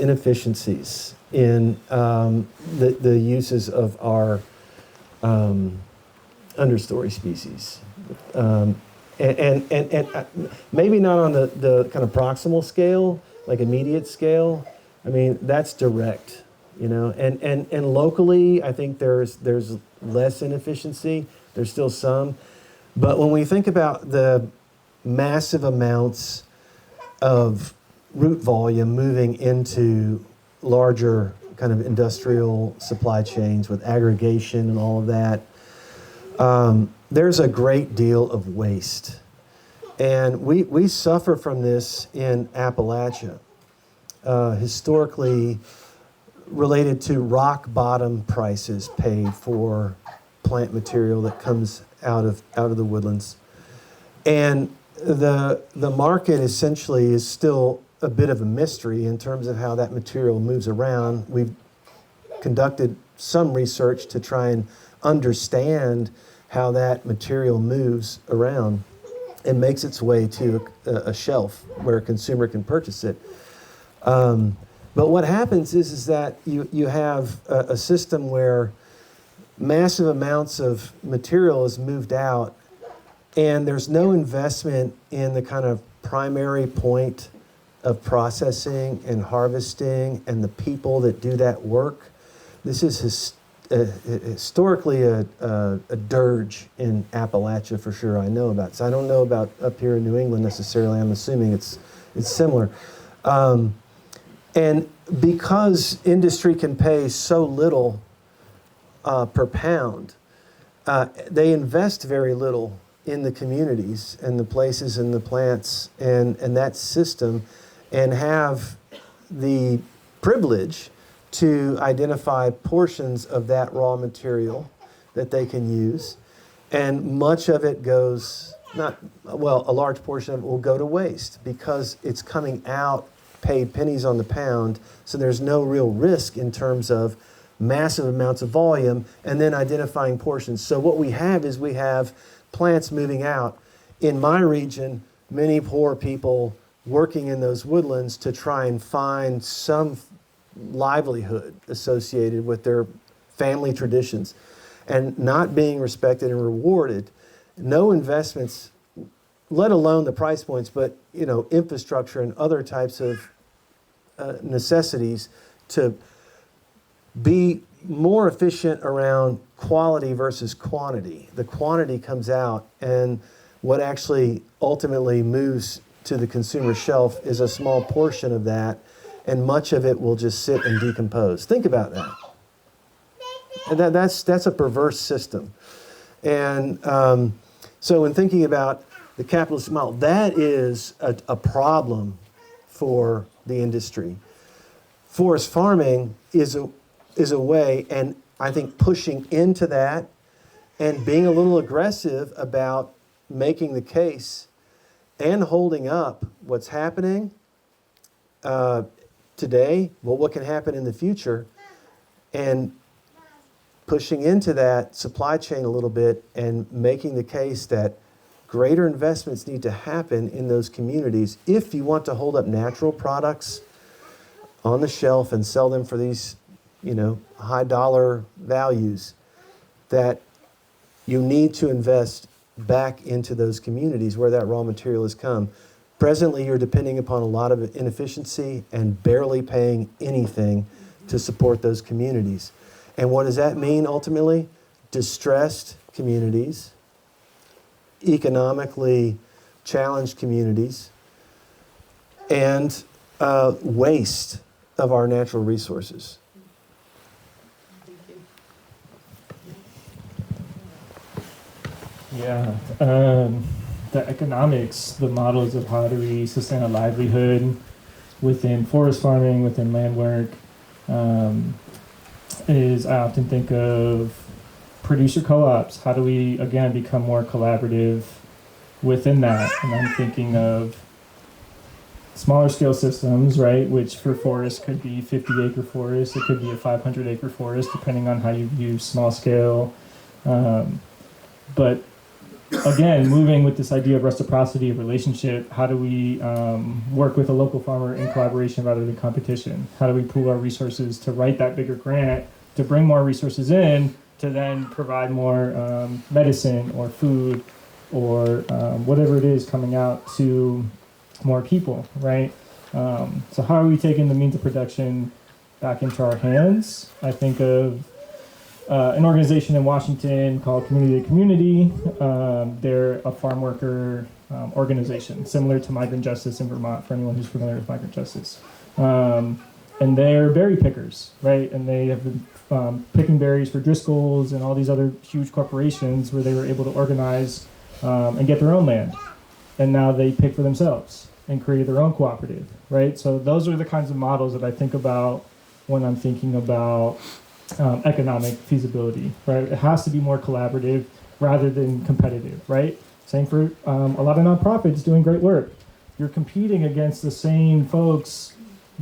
inefficiencies in the uses of our understory species. And maybe not on the kind of proximal scale, like immediate scale. I mean, that's direct. And locally, I think there's less inefficiency. There's still some, but when we think about the massive amounts of root volume moving into larger kind of industrial supply chains with aggregation and all of that, there's a great deal of waste, and we suffer from this in Appalachia, historically. Related to rock bottom prices paid for plant material that comes out of the woodlands, and the market essentially is still a bit of a mystery in terms of how that material moves around. We've conducted some research to try and understand how that material moves around and makes its way to a shelf where a consumer can purchase it. But what happens is that you have a system where massive amounts of material is moved out, and there's no investment in the kind of primary point of processing and harvesting and the people that do that work. This is historically a dirge in Appalachia for sure. I know about. So I don't know about up here in New England necessarily. I'm assuming it's similar. And because industry can pay so little per pound, they invest very little in the communities and the places and the plants and that system, and have the privilege to identify portions of that raw material that they can use. And much of it goes, a large portion of it will go to waste because it's coming out paid pennies on the pound, so there's no real risk in terms of massive amounts of volume and then identifying portions. So what we have plants moving out. In my region, many poor people working in those woodlands to try and find some livelihood associated with their family traditions, and not being respected and rewarded. No investments, let alone the price points, but infrastructure and other types of necessities to be more efficient around quality versus quantity. The quantity comes out, and what actually ultimately moves to the consumer shelf is a small portion of that, and much of it will just sit and decompose. Think about that. And that's a perverse system. And so when thinking about the capitalist model, that is a problem for the industry. Forest farming is a way, and I think pushing into that and being a little aggressive about making the case and holding up what's happening today, what can happen in the future, and pushing into that supply chain a little bit and making the case that greater investments need to happen in those communities if you want to hold up natural products on the shelf and sell them for these, high dollar values, that you need to invest back into those communities where that raw material has come. Presently, you're depending upon a lot of inefficiency and barely paying anything to support those communities. And what does that mean ultimately? Distressed communities, economically challenged communities, and waste of our natural resources. Yeah, the economics, the models of how do we sustain a livelihood within forest farming, within land work, is I often think of producer co-ops. How do we, again, become more collaborative within that? And I'm thinking of smaller scale systems, right, which for forests could be 50-acre forests, it could be a 500-acre forest, depending on how you view small scale. But again, moving with this idea of reciprocity of relationship, how do we work with a local farmer in collaboration rather than competition? How do we pool our resources to write that bigger grant, to bring more resources in, to then provide more medicine or food or whatever it is coming out to more people, right? So how are we taking the means of production back into our hands? I think of an organization in Washington called Community to Community. They're a farm worker organization, similar to Migrant Justice in Vermont, for anyone who's familiar with Migrant Justice. And they're berry pickers, right? And they have been picking berries for Driscoll's and all these other huge corporations where they were able to organize and get their own land. And now they pick for themselves and create their own cooperative, right? So those are the kinds of models that I think about when I'm thinking about economic feasibility, right? It has to be more collaborative rather than competitive, right? Same for a lot of nonprofits doing great work. You're competing against the same folks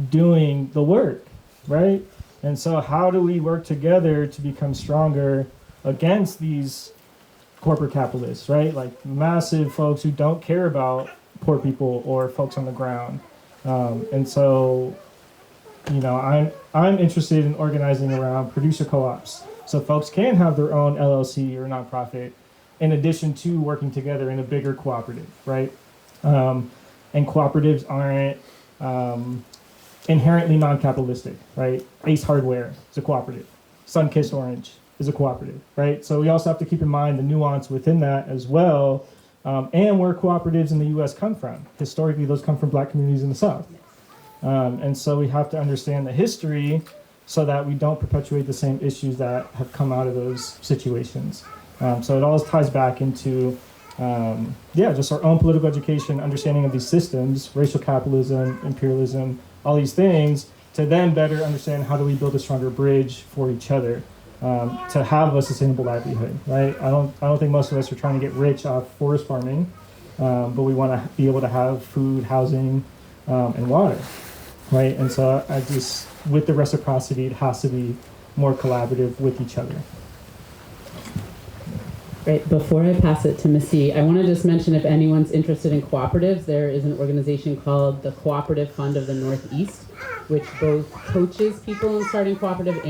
doing the work, right? And so how do we work together to become stronger against these corporate capitalists, right? Like massive folks who don't care about poor people or folks on the ground. And so, I'm interested in organizing around producer co-ops. So folks can have their own LLC or nonprofit in addition to working together in a bigger cooperative, right? And cooperatives aren't inherently non-capitalistic, right? Ace Hardware is a cooperative. Sunkissed Orange is a cooperative, right? So we also have to keep in mind the nuance within that as well, and where cooperatives in the U.S. come from. Historically, those come from Black communities in the South. And so we have to understand the history so that we don't perpetuate the same issues that have come out of those situations. So it all ties back into, just our own political education, understanding of these systems, racial capitalism, imperialism, all these things, to then better understand how do we build a stronger bridge for each other to have a sustainable livelihood, right? I don't think most of us are trying to get rich off forest farming, but we want to be able to have food, housing, and water, right? And so with the reciprocity, it has to be more collaborative with each other. Right, before I pass it to Misty, I want to just mention if anyone's interested in cooperatives, there is an organization called the Cooperative Fund of the Northeast, which both coaches people in starting cooperatives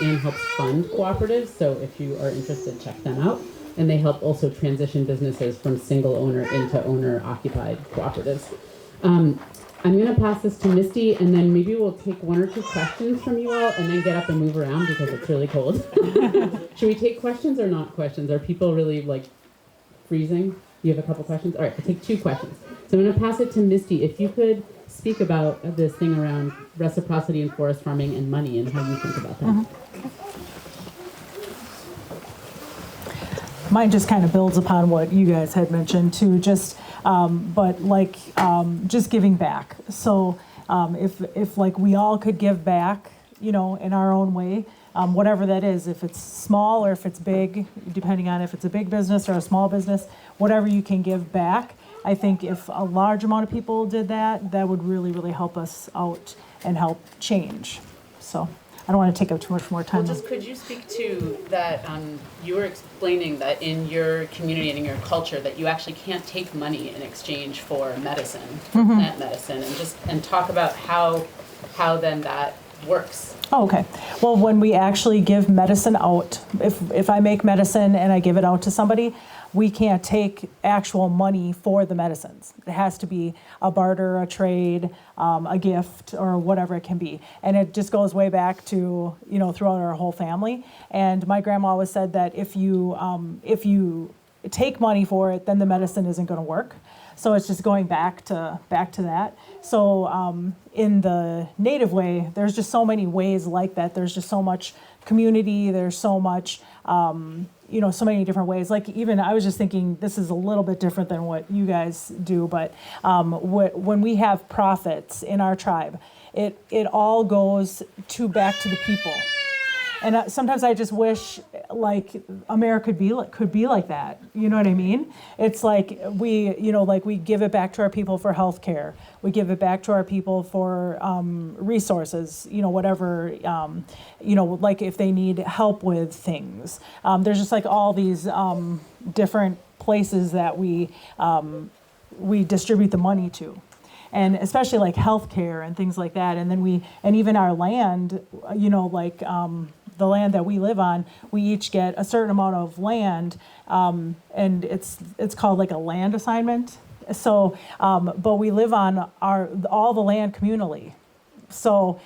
and helps fund cooperatives. So if you are interested, check them out. And they help also transition businesses from single owner into owner occupied cooperatives. I'm going to pass this to Misty, and then maybe we'll take one or two questions from you all and then get up and move around because it's really cold. Should we take questions or not questions? Are people really freezing? You have a couple questions? All right, I'll take 2 questions. So I'm going to pass it to Misty. If you could speak about this thing around reciprocity in forest farming and money and how you think about that. Mm-hmm. Mine just kind of builds upon what you guys had mentioned too, just giving back. So if we all could give back, in our own way, whatever that is, if it's small or if it's big, depending on if it's a big business or a small business, whatever you can give back. I think if a large amount of people did that, that would really, really help us out and help change. So I don't want to take up too much more time. Well, just could you speak to that, you were explaining that in your community and in your culture that you actually can't take money in exchange for medicine, plant medicine, and talk about how then that works. Oh, okay. Well, when we actually give medicine out, if I make medicine and I give it out to somebody, we can't take actual money for the medicines. It has to be a barter, a trade, a gift, or whatever it can be. And it just goes way back to, throughout our whole family. And my grandma always said that if you take money for it, then the medicine isn't going to work. So it's just going back to that. So in the Native way, there's just so many ways like that. There's just so much community. There's so much, so many different ways. Like even I was just thinking this is a little bit different than what you guys do, but when we have profits in our tribe, it all goes back to the people. And sometimes I just wish America could be like that. You know what I mean? It's like we give it back to our people for health care. We give it back to our people for resources, whatever, like if they need help with things. There's just all these different places that we distribute the money to. And especially healthcare and things like that. And then even our land, the land that we live on, we each get a certain amount of land, and it's called a land assignment. So, but we live on all the land communally. So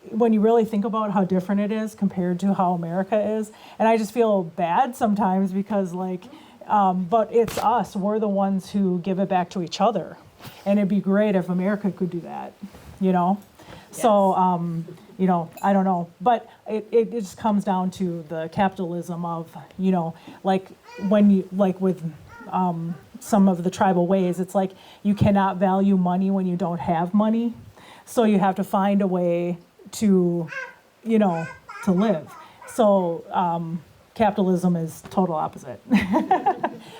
when you really think about how different it is compared to how America is, and I just feel bad sometimes because but it's us, we're the ones who give it back to each other. And it'd be great if America could do that, Yes. So, I don't know. But it just comes down to the capitalism of, when you, with some of the tribal ways, it's you cannot value money when you don't have money. So you have to find a way to, to live. So capitalism is total opposite.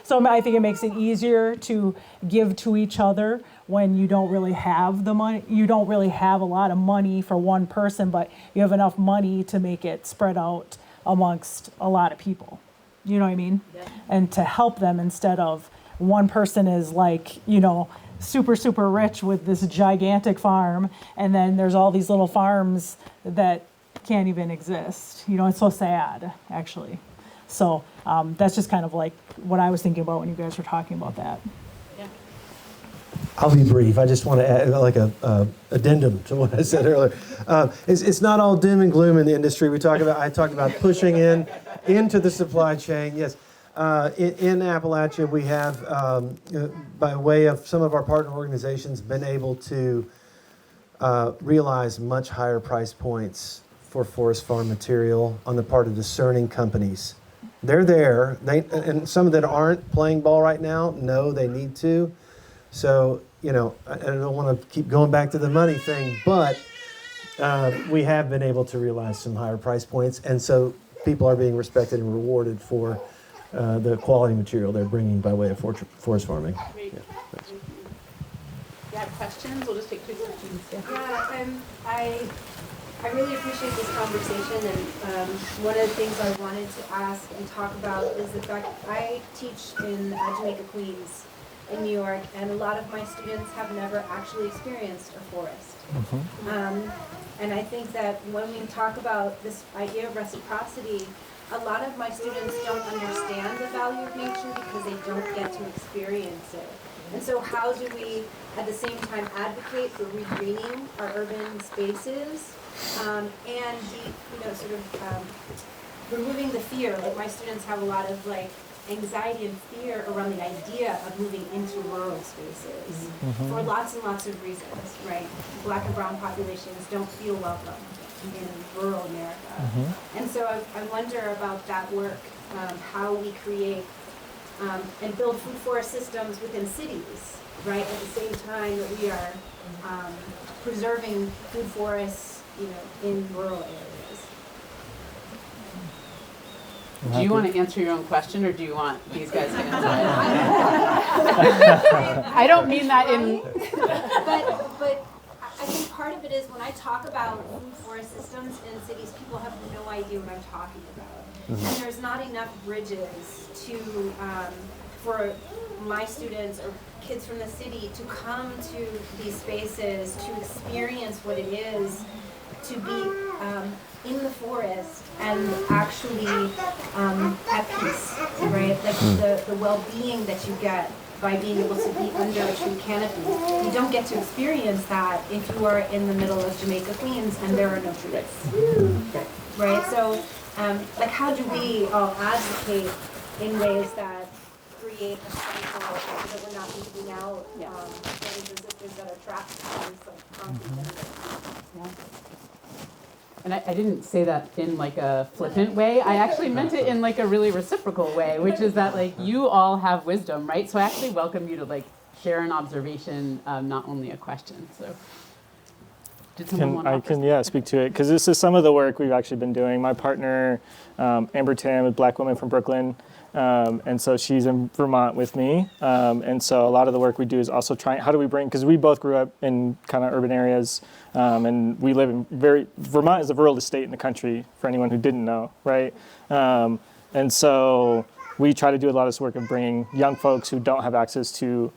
So I think it makes it easier to give to each other when you don't really have the money. You don't really have a lot of money for one person, but you have enough money to make it spread out amongst a lot of people. You know what I mean? Yeah. And to help them instead of one person is like, super, super rich with this gigantic farm, and then there's all these little farms that can't even exist. It's so sad, actually. So that's just kind of like what I was thinking about when you guys were talking about that. Yeah. I'll be brief. I just want to add like a addendum to what I said earlier. It's not all doom and gloom in the industry. I talked about pushing into the supply chain. Yes. In Appalachia, we have, by way of some of our partner organizations, been able to realize much higher price points for forest farm material on the part of discerning companies. They're there, and some that aren't playing ball right now know they need to. So, I don't want to keep going back to the money thing, but we have been able to realize some higher price points, and so people are being respected and rewarded for the quality material they're bringing by way of forest farming. Great. If you have questions, we'll just take quick questions. I really appreciate this conversation, and one of the things I wanted to ask and talk about is the fact I teach in Jamaica, Queens, in New York, and a lot of my students have never actually experienced a forest. And I think that when we talk about this idea of reciprocity, a lot of my students don't understand the value of nature because they don't get to experience it. And so how do we, at the same time, advocate for regreening our urban spaces and removing the fear? Like, my students have a lot of anxiety and fear around the idea of moving into rural spaces for lots and lots of reasons, right? Black and brown populations don't feel welcome in rural America. And so I wonder about that work, how we create and build food forest systems within cities, right? At the same time that we are preserving food forests, in rural areas. Do you want to answer your own question, or do you want these guys to answer it? I don't mean that in... But I think part of it is when I talk about food forest systems in cities, people have no idea what I'm talking about. And there's not enough bridges to for my students or kids from the city to come to these spaces, to experience what it is to be in the forest and actually at peace, right? Like the well-being that you get by being able to be under a tree canopy. You don't get to experience that if you are in the middle of Jamaica, Queens, and there are no trees, right? So, how do we all advocate in ways that create a cycle so that we're not leaving out those resistors that are trapped in some concrete. And I didn't say that in a flippant way. I actually meant it in a really reciprocal way, which is that you all have wisdom, right? So I actually welcome you to share an observation, not only a question. So did someone want to speak to it, because this is some of the work we've actually been doing. My partner, Amber Tam, a Black woman from Brooklyn, and so she's in Vermont with me. And so a lot of the work we do is also trying, how do we bring, because we both grew up in kind of urban areas, and we live in Vermont is the ruralest state in the country, for anyone who didn't know, right? And so we try to do a lot of this work of bringing young folks who don't have access to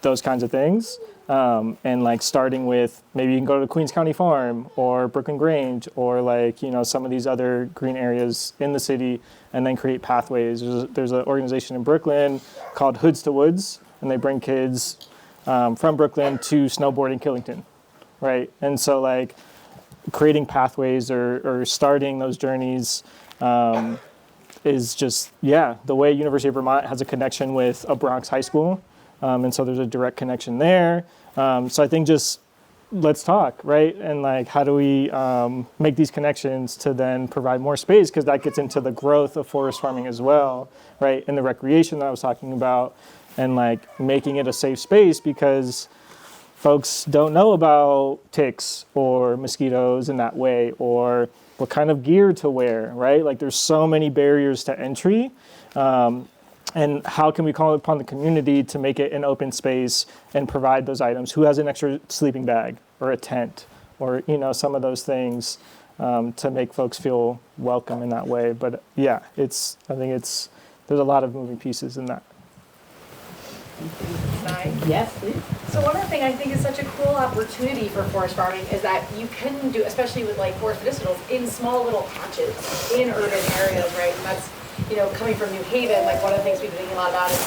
those kinds of things, and starting with, maybe you can go to the Queens County Farm or Brooklyn Grange or some of these other green areas in the city, and then create pathways. There's an organization in Brooklyn called Hoods to Woods, and they bring kids from Brooklyn to snowboard in Killington, right? And so creating pathways or starting those journeys is just, the way University of Vermont has a connection with a Bronx high school. And so there's a direct connection there. So I think just let's talk, right? And how do we make these connections to then provide more space? Because that gets into the growth of forest farming as well, right? And the recreation that I was talking about, and making it a safe space, because folks don't know about ticks or mosquitoes in that way, or what kind of gear to wear, right? There's so many barriers to entry. And how can we call upon the community to make it an open space and provide those items? Who has an extra sleeping bag or a tent or, some of those things to make folks feel welcome in that way. But yeah, there's a lot of moving pieces in that. Yes, please. So one other thing I think is such a cool opportunity for forest farming is that you can do, especially with like forest medicinals, in small little patches in urban areas, right? And that's, coming from New Haven, like one of the things we've been thinking a lot about is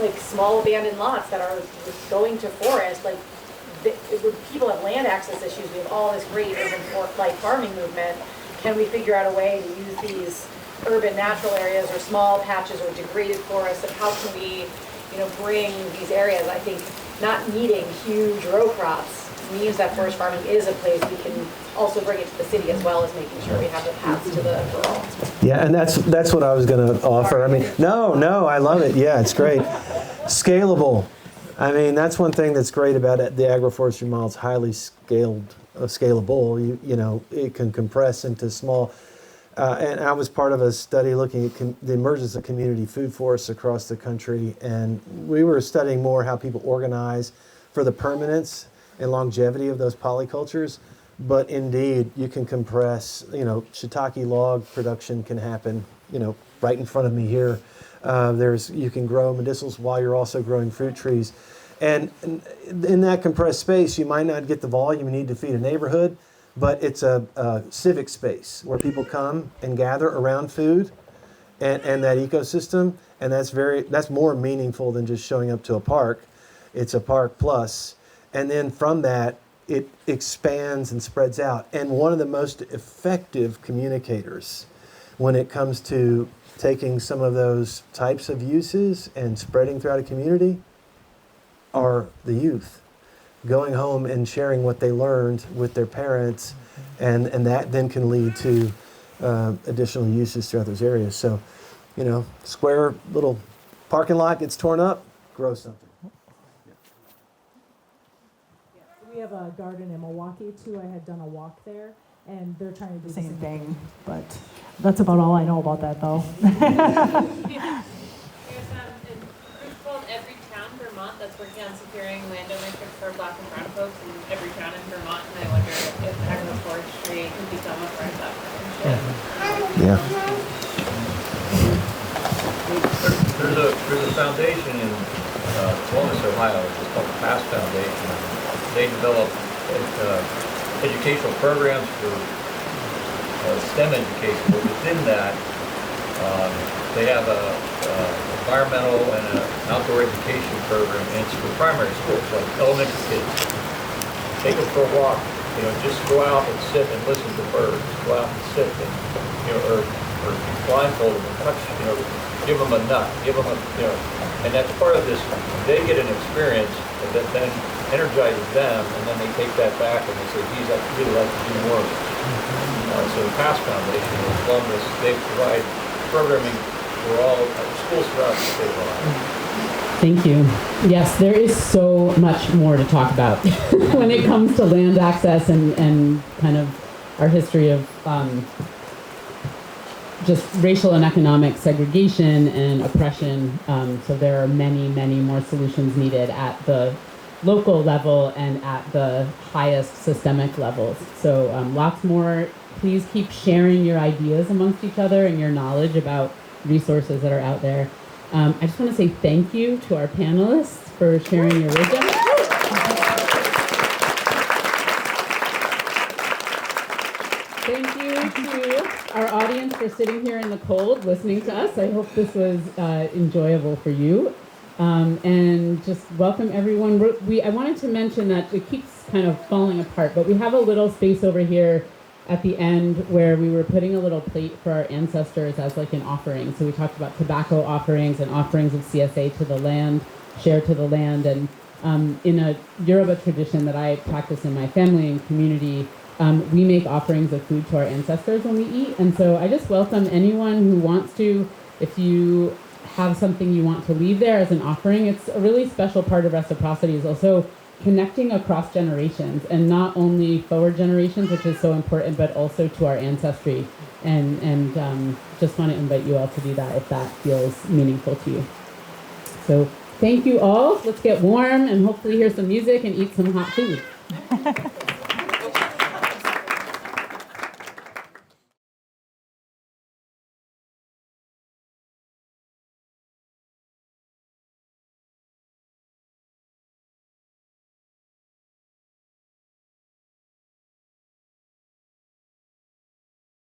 like small abandoned lots that are going to forest. Like when people have land access issues, we have all this great urban farming movement. Can we figure out a way to use these urban natural areas or small patches or degraded forests, and how can we bring these areas? I think not needing huge row crops means that forest farming is a place we can also bring it to the city, as well as making sure we have the paths to the rural. Yeah, and that's what I was going to offer. I mean, no, I love it. Yeah, it's great. Scalable. I mean, that's one thing that's great about it. The agroforestry model is highly scalable. It can compress into small. And I was part of a study looking at the emergence of community food forests across the country, and we were studying more how people organize for the permanence and longevity of those polycultures. But indeed, you can compress, shiitake log production can happen, right in front of me here. You can grow medicinals while you're also growing fruit trees. And in that compressed space, you might not get the volume you need to feed a neighborhood, but it's a civic space where people come and gather around food and that ecosystem. And that's more meaningful than just showing up to a park. It's a park plus. And then from that, it expands and spreads out. And one of the most effective communicators when it comes to taking some of those types of uses and spreading throughout a community are the youth. Going home and sharing what they learned with their parents, and that then can lead to additional uses throughout those areas. So, square little parking lot gets torn up, grow something. We have a garden in Milwaukee too. I had done a walk there, and they're trying to do the same thing. But that's about all I know about that, though. There's a group called Every Town Vermont that's working on securing land ownership for Black and Brown folks in every town in Vermont, and I wonder if agroforestry could become a part of that partnership. Yeah. There's a foundation in Columbus, Ohio. It's called the PASS Foundation. They develop educational programs for STEM education, but within that, they have a environmental and an outdoor education program, and it's for primary schools, like elementary kids. Take them for a walk, just go out and sit and listen to birds. Go out and sit and, or blindfold them and touch, give them a nut, give them and that's part of this. They get an experience that then energizes them, and then they take that back and they say, geez, I'd really like to do more of it. So the PASS Foundation in Columbus, they provide programming for all schools throughout the state of Ohio. Thank you. Yes, there is so much more to talk about when it comes to land access and kind of our history of just racial and economic segregation and oppression. So there are many, many more solutions needed at the local level and at the highest systemic levels. So lots more. Please keep sharing your ideas amongst each other and your knowledge about resources that are out there. I just want to say thank you to our panelists for sharing your wisdom. Thank you to our audience for sitting here in the cold listening to us. I hope this was enjoyable for you. And just welcome everyone. I wanted to mention that it keeps kind of falling apart, but we have a little space over here at the end where we were putting a little plate for our ancestors as like an offering. So we talked about tobacco offerings and offerings of CSA to the land, share to the land. And in a Yoruba tradition that I practice in my family and community, we make offerings of food to our ancestors when we eat. And so I just welcome anyone who wants to, if you have something you want to leave there as an offering. It's a really special part of Reciprocity is also connecting across generations, and not only forward generations, which is so important, but also to our ancestry. And just want to invite you all to do that if that feels meaningful to you. So thank you all. Let's get warm and hopefully hear some music and eat some hot food.